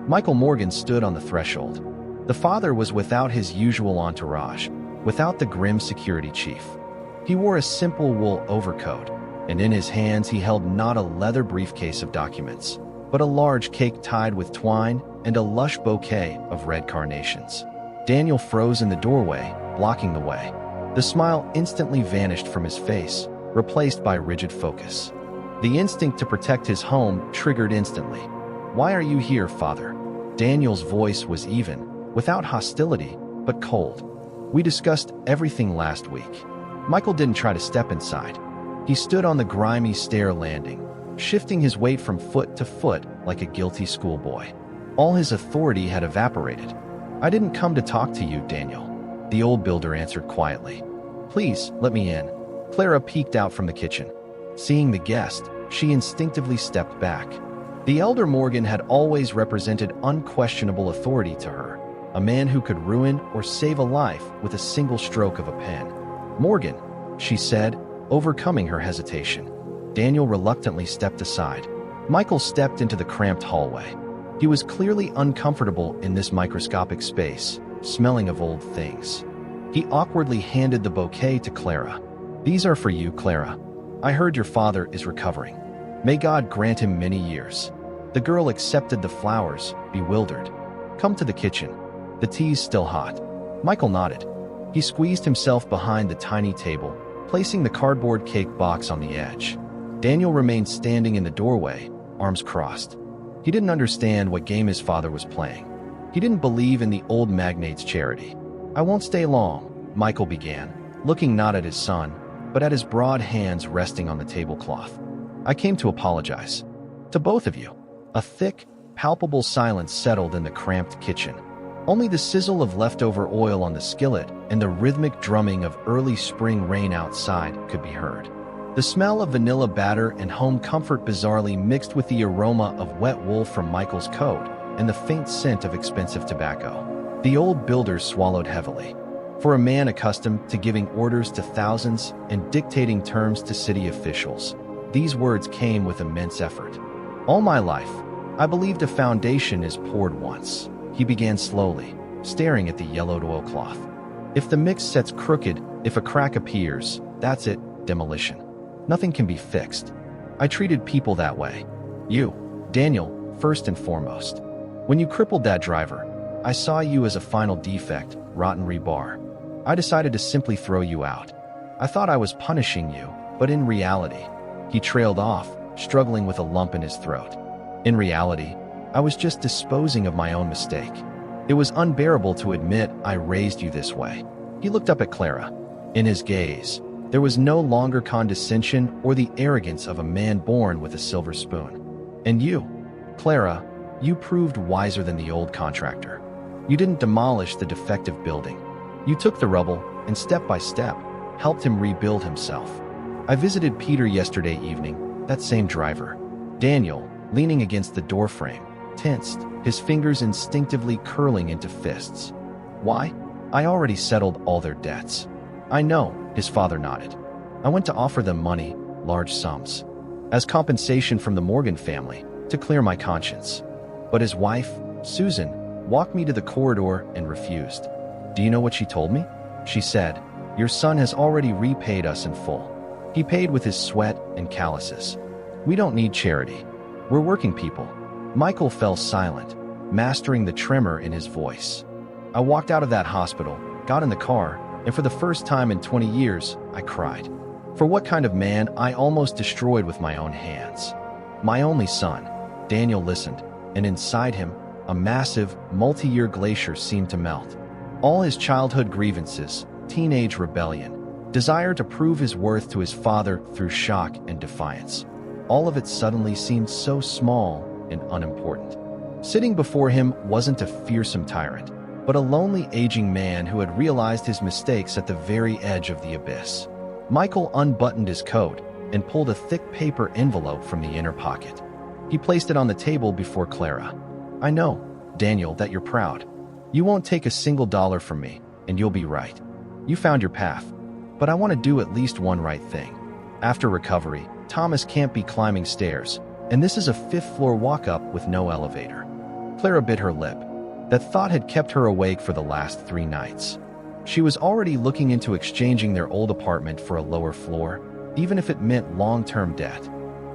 Michael Morgan stood on the threshold. The father was without his usual entourage, without the grim security chief. He wore a simple wool overcoat, and in his hands he held not a leather briefcase of documents, but a large cake tied with twine and a lush bouquet of red carnations. Daniel froze in the doorway, blocking the way. The smile instantly vanished from his face, replaced by rigid focus. The instinct to protect his home triggered instantly. Why are you here, father? Daniel's voice was even, without hostility, but cold. We discussed everything last week. Michael didn't try to step inside. He stood on the grimy stair landing, shifting his weight from foot to foot like a guilty schoolboy. All his authority had evaporated. I didn't come to talk to you, Daniel, the old builder answered quietly. Please, let me in. Clara peeked out from the kitchen. Seeing the guest, she instinctively stepped back. The elder Morgan had always represented unquestionable authority to her, a man who could ruin or save a life with a single stroke of a pen. Morgan, she said, overcoming her hesitation. Daniel reluctantly stepped aside. Michael stepped into the cramped hallway. He was clearly uncomfortable in this microscopic space, smelling of old things. He awkwardly handed the bouquet to Clara. These are for you, Clara. I heard your father is recovering. May God grant him many years. The girl accepted the flowers, bewildered. Come to the kitchen. The tea's still hot. Michael nodded. He squeezed himself behind the tiny table, placing the cardboard cake box on the edge. Daniel remained standing in the doorway, arms crossed. He didn't understand what game his father was playing. He didn't believe in the old magnate's charity. I won't stay long, Michael began, looking not at his son, but at his broad hands resting on the tablecloth. I came to apologize. To both of you. A thick, palpable silence settled in the cramped kitchen. Only the sizzle of leftover oil on the skillet and the rhythmic drumming of early spring rain outside could be heard. The smell of vanilla batter and home comfort bizarrely mixed with the aroma of wet wool from Michael's coat and the faint scent of expensive tobacco. The old builder swallowed heavily. For a man accustomed to giving orders to thousands and dictating terms to city officials, these words came with immense effort. All my life, I believed a foundation is poured once. He began slowly, staring at the yellowed oilcloth. If the mix sets crooked, if a crack appears, that's it, demolition. Nothing can be fixed. I treated people that way. You, Daniel, first and foremost. When you crippled that driver, I saw you as a final defect, rotten rebar. I decided to simply throw you out. I thought I was punishing you, but in reality, he trailed off, struggling with a lump in his throat. In reality, I was just disposing of my own mistake. It was unbearable to admit I raised you this way. He looked up at Clara. In his gaze, there was no longer condescension or the arrogance of a man born with a silver spoon. And you, Clara, you proved wiser than the old contractor. You didn't demolish the defective building. You took the rubble and step by step, helped him rebuild himself. I visited Peter yesterday evening, that same driver. Daniel, leaning against the doorframe, tensed, his fingers instinctively curling into fists. Why? I already settled all their debts. I know, his father nodded. I went to offer them money, large sums, as compensation from the Morgan family, to clear my conscience. But his wife, Susan, walked me to the corridor and refused. Do you know what she told me? She said, "Your son has already repaid us in full. He paid with his sweat and calluses. We don't need charity. We're working people." Michael fell silent, mastering the tremor in his voice. I walked out of that hospital, got in the car, and for the first time in 20 years, I cried. For what kind of man I almost destroyed with my own hands. My only son. Daniel listened, and inside him, a massive, multi-year glacier seemed to melt. All his childhood grievances, teenage rebellion, desire to prove his worth to his father through shock and defiance. All of it suddenly seemed so small and unimportant. Sitting before him wasn't a fearsome tyrant, but a lonely aging man who had realized his mistakes at the very edge of the abyss. Michael unbuttoned his coat and pulled a thick paper envelope from the inner pocket. He placed it on the table before Clara. "I know, Daniel, that you're proud. You won't take a single dollar from me, and you'll be right. You found your path. But I want to do at least one right thing. After recovery, Thomas can't be climbing stairs, and this is a fifth-floor walk-up with no elevator." Clara bit her lip. That thought had kept her awake for the last 3 nights. She was already looking into exchanging their old apartment for a lower floor, even if it meant long-term debt.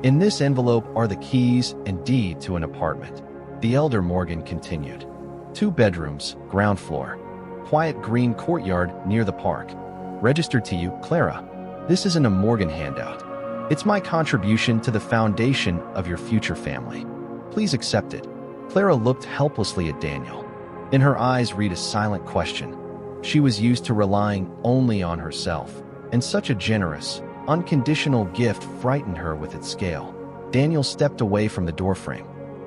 "In this envelope are the keys and deed to an apartment," the elder Morgan continued. 2 bedrooms, ground floor. Quiet green courtyard near the park. Registered to you, Clara. This isn't a Morgan handout. It's my contribution to the foundation of your future family. Please accept it." Clara looked helplessly at Daniel. In her eyes read a silent question. She was used to relying only on herself, and such a generous, unconditional gift frightened her with its scale. Daniel stepped away from the doorframe.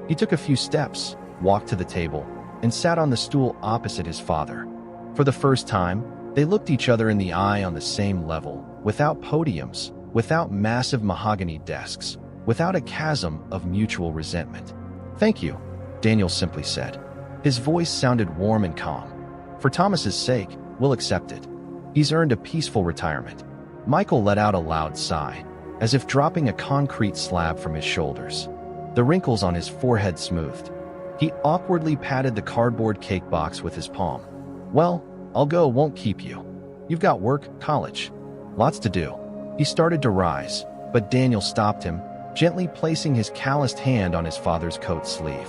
He took a few steps, walked to the table, and sat on the stool opposite his father. For the first time, they looked each other in the eye on the same level, without podiums, without massive mahogany desks, without a chasm of mutual resentment. "Thank you," Daniel simply said. His voice sounded warm and calm. "For Thomas's sake, we'll accept it. He's earned a peaceful retirement." Michael let out a loud sigh, as if dropping a concrete slab from his shoulders. The wrinkles on his forehead smoothed. He awkwardly patted the cardboard cake box with his palm. "Well, I'll go, won't keep you. You've got work, college. Lots to do." He started to rise, but Daniel stopped him, gently placing his calloused hand on his father's coat sleeve.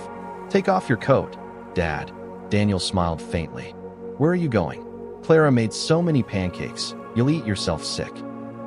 "Take off your coat, Dad." Daniel smiled faintly. "Where are you going?" "Clara made so many pancakes, you'll eat yourself sick.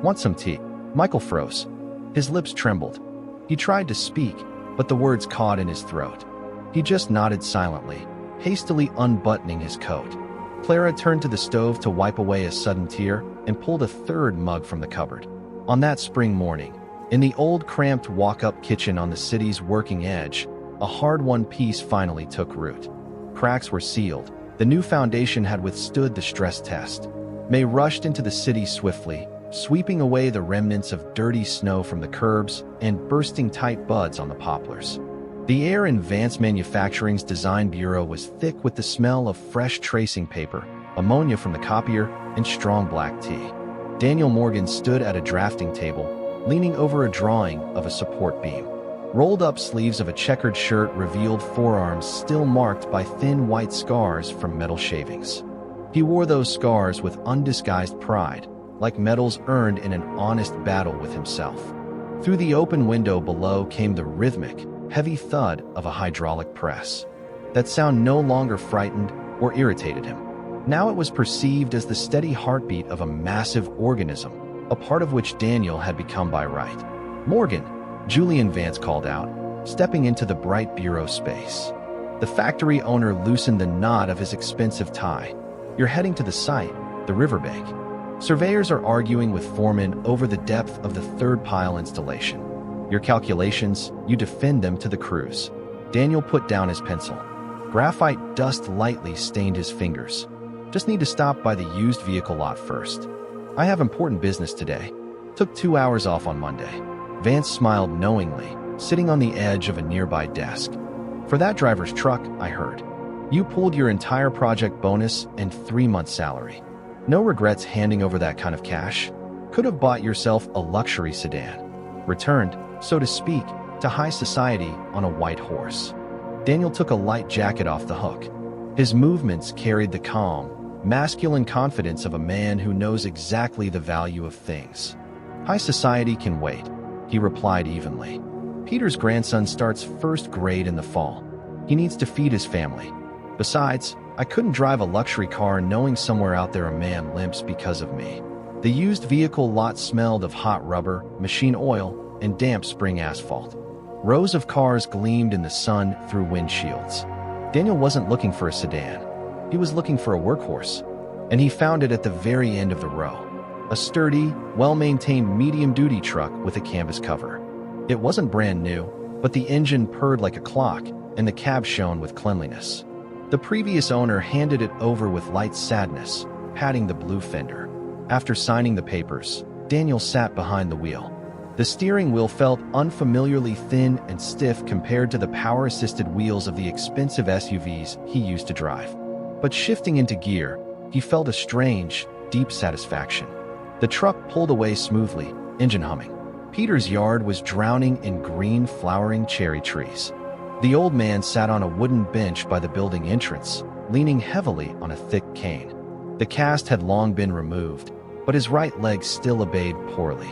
Want some tea?" Michael froze. His lips trembled. He tried to speak, but the words caught in his throat. He just nodded silently, hastily unbuttoning his coat. Clara turned to the stove to wipe away a sudden tear and pulled a 3rd mug from the cupboard. On that spring morning, in the old cramped walk-up kitchen on the city's working edge, a hard-won peace finally took root. Cracks were sealed. The new foundation had withstood the stress test. May rushed into the city swiftly, sweeping away the remnants of dirty snow from the curbs and bursting tight buds on the poplars. The air in Vance Manufacturing's design bureau was thick with the smell of fresh tracing paper, ammonia from the copier, and strong black tea. Daniel Morgan stood at a drafting table, leaning over a drawing of a support beam. Rolled-up sleeves of a checkered shirt revealed forearms still marked by thin white scars from metal shavings. He wore those scars with undisguised pride, like medals earned in an honest battle with himself. Through the open window below came the rhythmic, heavy thud of a hydraulic press. That sound no longer frightened or irritated him. Now it was perceived as the steady heartbeat of a massive organism, a part of which Daniel had become by right. "Morgan," Julian Vance called out, stepping into the bright bureau space. The factory owner loosened the knot of his expensive tie. "You're heading to the site, the riverbank. Surveyors are arguing with foremen over the depth of the third pile installation. Your calculations, you defend them to the crews. Daniel put down his pencil. Graphite dust lightly stained his fingers. Just need to stop by the used vehicle lot first. I have important business today. Took 2 hours off on Monday. Vance smiled knowingly, sitting on the edge of a nearby desk. For that driver's truck, I heard. You pulled your entire project bonus and 3 months' salary. No regrets handing over that kind of cash? Could have bought yourself a luxury sedan. Returned, so to speak, to high society on a white horse. Daniel took a light jacket off the hook. His movements carried the calm, masculine confidence of a man who knows exactly the value of things. High society can wait, he replied evenly. Peter's grandson starts first grade in the fall. He needs to feed his family. Besides, I couldn't drive a luxury car knowing somewhere out there a man limps because of me. The used vehicle lot smelled of hot rubber, machine oil, and damp spring asphalt. Rows of cars gleamed in the sun through windshields. Daniel wasn't looking for a sedan. He was looking for a workhorse, and he found it at the very end of the row. A sturdy, well-maintained medium-duty truck with a canvas cover. It wasn't brand new, but the engine purred like a clock, and the cab shone with cleanliness. The previous owner handed it over with light sadness, patting the blue fender. After signing the papers, Daniel sat behind the wheel. The steering wheel felt unfamiliarly thin and stiff compared to the power-assisted wheels of the expensive SUVs he used to drive. But shifting into gear, he felt a strange, deep satisfaction. The truck pulled away smoothly, engine humming. Peter's yard was drowning in green, flowering cherry trees. The old man sat on a wooden bench by the building entrance, leaning heavily on a thick cane. The cast had long been removed, but his right leg still obeyed poorly.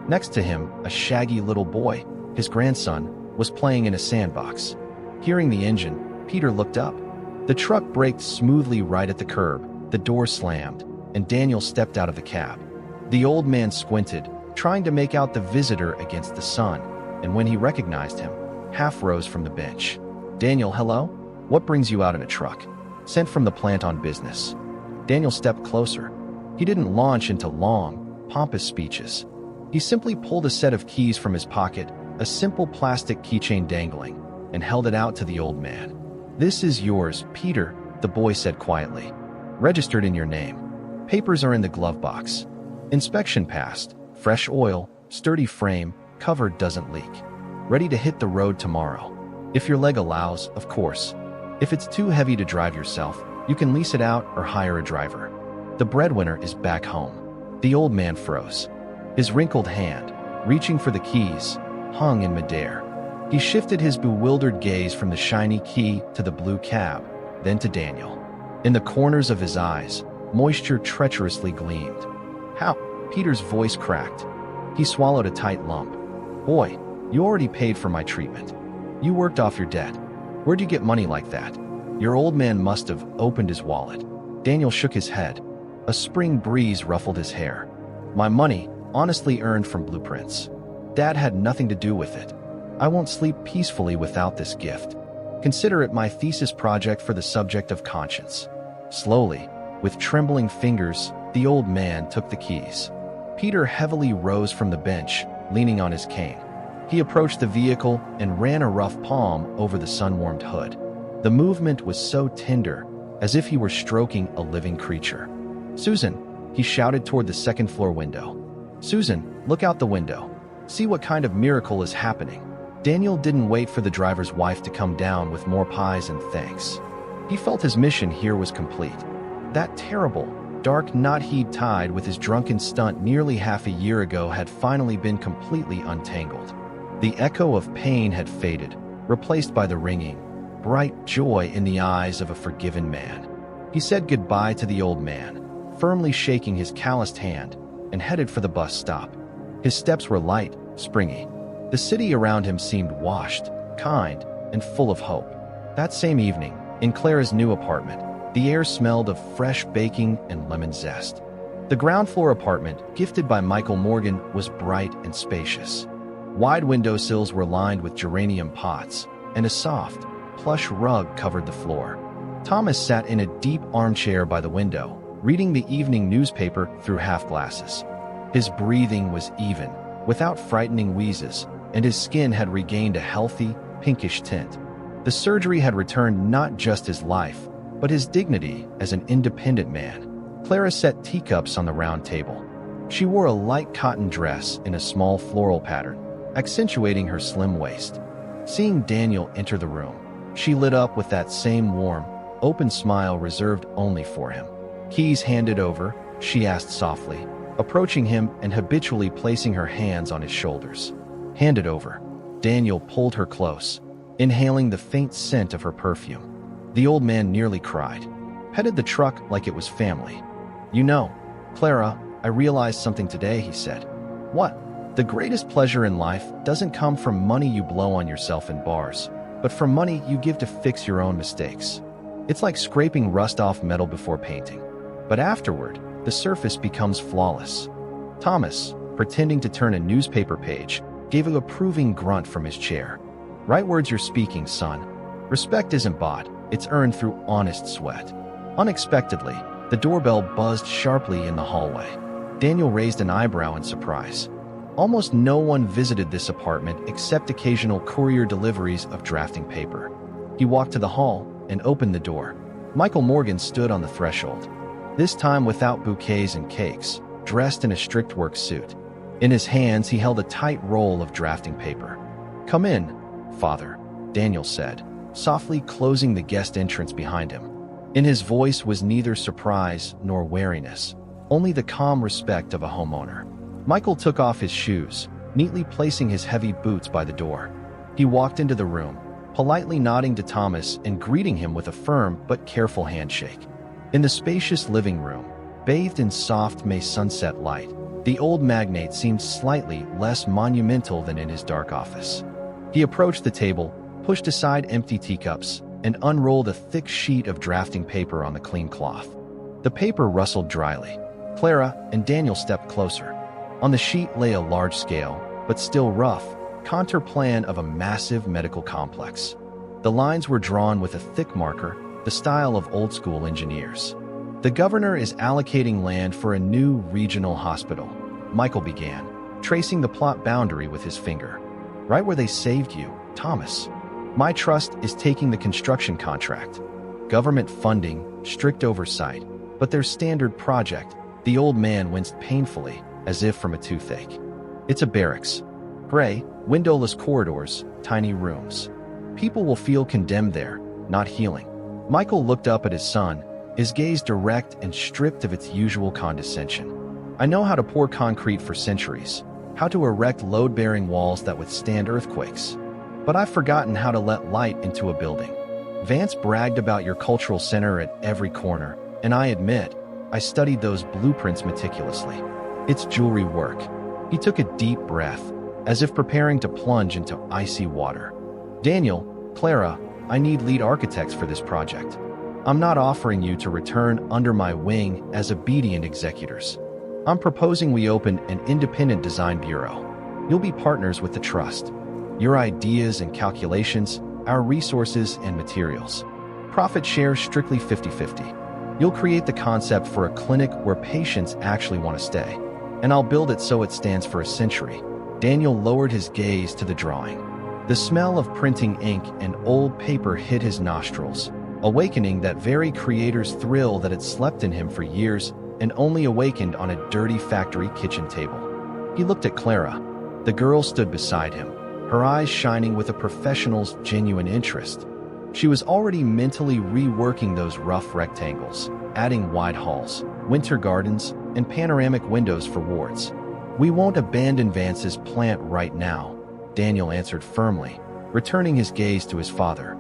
Next to him, a shaggy little boy, his grandson, was playing in a sandbox. Hearing the engine, Peter looked up. The truck braked smoothly right at the curb, the door slammed, and Daniel stepped out of the cab. The old man squinted, trying to make out the visitor against the sun, and when he recognized him, half rose from the bench. "Daniel, hello? What brings you out in a truck?" "Sent from the plant on business." Daniel stepped closer. He didn't launch into long, pompous speeches. He simply pulled a set of keys from his pocket, a simple plastic keychain dangling, and held it out to the old man. "This is yours, Peter," the boy said quietly. "Registered in your name. Papers are in the glove box. Inspection passed. Fresh oil, sturdy frame, cover doesn't leak. Ready to hit the road tomorrow. If your leg allows, of course. If it's too heavy to drive yourself, you can lease it out or hire a driver. The breadwinner is back home." The old man froze. His wrinkled hand, reaching for the keys, hung in midair. He shifted his bewildered gaze from the shiny key to the blue cab, then to Daniel. In the corners of his eyes, moisture treacherously gleamed. "How?" Peter's voice cracked. He swallowed a tight lump. "Boy, you already paid for my treatment. You worked off your debt. Where'd you get money like that?" Your old man must have opened his wallet. Daniel shook his head. A spring breeze ruffled his hair. "My money, honestly earned from blueprints. Dad had nothing to do with it. I won't sleep peacefully without this gift. Consider it my thesis project for the subject of conscience." Slowly, with trembling fingers, the old man took the keys. Peter heavily rose from the bench, leaning on his cane. He approached the vehicle and ran a rough palm over the sun-warmed hood. The movement was so tender, as if he were stroking a living creature. "Susan," he shouted toward the second-floor window. "Susan, look out the window. See what kind of miracle is happening." Daniel didn't wait for the driver's wife to come down with more pies and thanks. He felt his mission here was complete. That terrible, dark knot he'd tied with his drunken stunt nearly half a year ago had finally been completely untangled. The echo of pain had faded, replaced by the ringing, bright joy in the eyes of a forgiven man. He said goodbye to the old man, firmly shaking his calloused hand, and headed for the bus stop. His steps were light, springy. The city around him seemed washed, kind, and full of hope. That same evening, in Clara's new apartment, the air smelled of fresh baking and lemon zest. The ground-floor apartment, gifted by Michael Morgan, was bright and spacious. Wide windowsills were lined with geranium pots, and a soft, plush rug covered the floor. Thomas sat in a deep armchair by the window, reading the evening newspaper through half glasses. His breathing was even, without frightening wheezes, and his skin had regained a healthy, pinkish tint. The surgery had returned not just his life, but his dignity as an independent man. Clara set teacups on the round table. She wore a light cotton dress in a small floral pattern, accentuating her slim waist. Seeing Daniel enter the room, she lit up with that same warm, open smile reserved only for him. "Keys handed over?" she asked softly, approaching him and habitually placing her hands on his shoulders. "Handed over." Daniel pulled her close, inhaling the faint scent of her perfume. The old man nearly cried, petted the truck like it was family. "You know, Clara, I realized something today," he said. "What?" "The greatest pleasure in life doesn't come from money you blow on yourself in bars, but from money you give to fix your own mistakes. It's like scraping rust off metal before painting. But afterward, the surface becomes flawless." Thomas, pretending to turn a newspaper page, gave an approving grunt from his chair. "Right words you're speaking, son. Respect isn't bought, it's earned through honest sweat." Unexpectedly, the doorbell buzzed sharply in the hallway. Daniel raised an eyebrow in surprise. Almost no one visited this apartment except occasional courier deliveries of drafting paper. He walked to the hall and opened the door. Michael Morgan stood on the threshold, this time without bouquets and cakes, dressed in a strict work suit. In his hands, he held a tight roll of drafting paper. "Come in, Father," Daniel said, softly closing the guest entrance behind him. In his voice was neither surprise nor wariness, only the calm respect of a homeowner. Michael took off his shoes, neatly placing his heavy boots by the door. He walked into the room, politely nodding to Thomas and greeting him with a firm but careful handshake. In the spacious living room, bathed in soft May sunset light, the old magnate seemed slightly less monumental than in his dark office. He approached the table, pushed aside empty teacups, and unrolled a thick sheet of drafting paper on the clean cloth. The paper rustled dryly. Clara and Daniel stepped closer. On the sheet lay a large-scale, but still rough, contour plan of a massive medical complex. The lines were drawn with a thick marker, the style of old-school engineers. "The governor is allocating land for a new regional hospital," Michael began, tracing the plot boundary with his finger. "Right where they saved you, Thomas. My trust is taking the construction contract. Government funding, strict oversight, but their standard project." The old man winced painfully, as if from a toothache. "It's a barracks. Gray, windowless corridors, tiny rooms. People will feel condemned there, not healing." Michael looked up at his son, his gaze direct and stripped of its usual condescension. "I know how to pour concrete for centuries, how to erect load-bearing walls that withstand earthquakes. But I've forgotten how to let light into a building. Vance bragged about your cultural center at every corner, and I admit, I studied those blueprints meticulously. It's jewelry work." He took a deep breath, as if preparing to plunge into icy water. "Daniel, Clara, I need lead architects for this project. I'm not offering you to return under my wing as obedient executors. I'm proposing we open an independent design bureau. You'll be partners with the trust. Your ideas and calculations, our resources and materials. Profit share strictly 50-50. You'll create the concept for a clinic where patients actually want to stay, and I'll build it so it stands for a century." Daniel lowered his gaze to the drawing. The smell of printing ink and old paper hit his nostrils, awakening that very creator's thrill that had slept in him for years and only awakened on a dirty factory kitchen table. He looked at Clara. The girl stood beside him, her eyes shining with a professional's genuine interest. She was already mentally reworking those rough rectangles, adding wide halls, winter gardens, and panoramic windows for wards. "We won't abandon Vance's plant right now," Daniel answered firmly, returning his gaze to his father.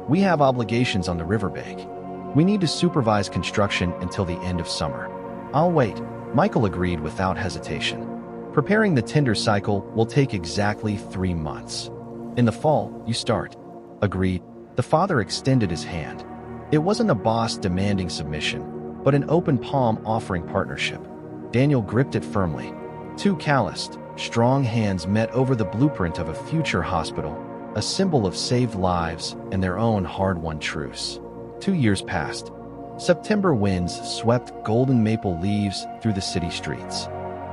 "We have obligations on the riverbank. We need to supervise construction until the end of summer." "I'll wait," Michael agreed without hesitation. "Preparing the tender cycle will take exactly 3 months. In the fall, you start." "Agreed." The father extended his hand. It wasn't a boss demanding submission, but an open palm offering partnership. Daniel gripped it firmly. Two calloused, strong hands met over the blueprint of a future hospital, a symbol of saved lives and their own hard-won truce. 2 years passed. September winds swept golden maple leaves through the city streets.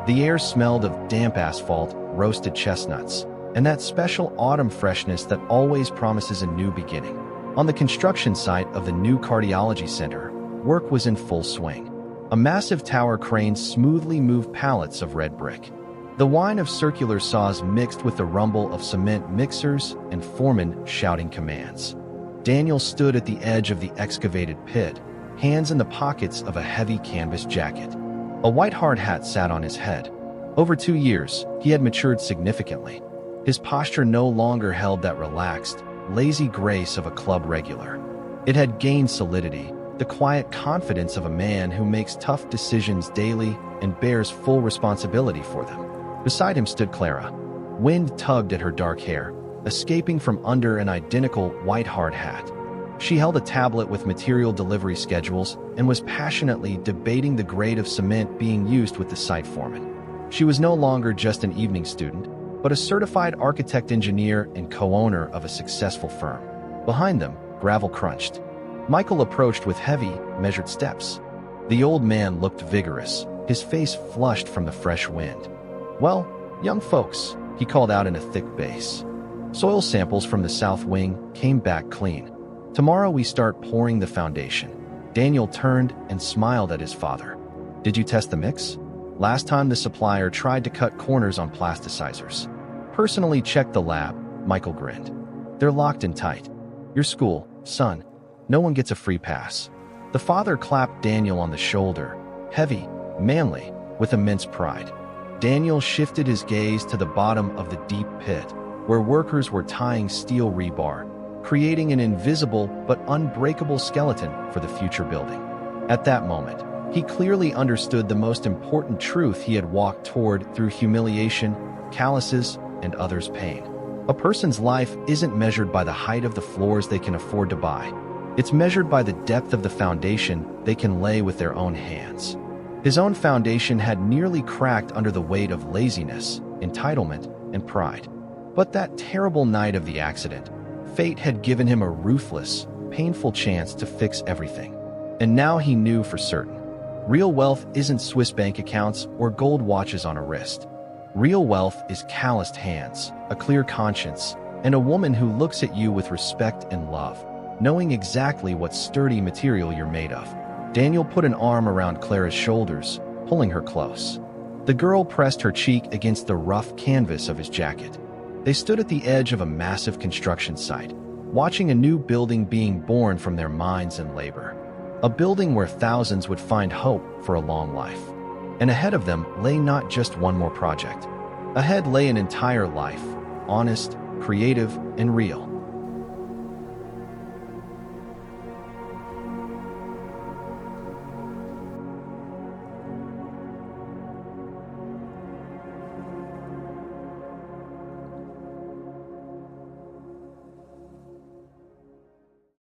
The air smelled of damp asphalt, roasted chestnuts, and that special autumn freshness that always promises a new beginning. On the construction site of the new cardiology center, work was in full swing. A massive tower crane smoothly moved pallets of red brick. The whine of circular saws mixed with the rumble of cement mixers and foremen shouting commands. Daniel stood at the edge of the excavated pit, hands in the pockets of a heavy canvas jacket. A white hard hat sat on his head. Over 2 years, he had matured significantly. His posture no longer held that relaxed, lazy grace of a club regular. It had gained solidity, the quiet confidence of a man who makes tough decisions daily and bears full responsibility for them. Beside him stood Clara. Wind tugged at her dark hair, escaping from under an identical white hard hat. She held a tablet with material delivery schedules and was passionately debating the grade of cement being used with the site foreman. She was no longer just an evening student, but a certified architect-engineer and co-owner of a successful firm. Behind them, gravel crunched. Michael approached with heavy, measured steps. The old man looked vigorous, his face flushed from the fresh wind. "Well, young folks," he called out in a thick bass. Soil samples from the south wing came back clean. "Tomorrow we start pouring the foundation." Daniel turned and smiled at his father. "Did you test the mix? Last time the supplier tried to cut corners on plasticizers." "Personally checked the lab," Michael grinned. "They're locked in tight. Your school, son. No one gets a free pass." The father clapped Daniel on the shoulder, heavy, manly, with immense pride. Daniel shifted his gaze to the bottom of the deep pit, where workers were tying steel rebar, creating an invisible but unbreakable skeleton for the future building. At that moment, he clearly understood the most important truth he had walked toward through humiliation, calluses, and others' pain. A person's life isn't measured by the height of the floors they can afford to buy. It's measured by the depth of the foundation they can lay with their own hands. His own foundation had nearly cracked under the weight of laziness, entitlement, and pride. But that terrible night of the accident, fate had given him a ruthless, painful chance to fix everything. And now he knew for certain. Real wealth isn't Swiss bank accounts or gold watches on a wrist. Real wealth is calloused hands, a clear conscience, and a woman who looks at you with respect and love, knowing exactly what sturdy material you're made of. Daniel put an arm around Clara's shoulders, pulling her close. The girl pressed her cheek against the rough canvas of his jacket. They stood at the edge of a massive construction site, watching a new building being born from their minds and labor. A building where thousands would find hope for a long life. And ahead of them lay not just one more project. Ahead lay an entire life, honest, creative, and real.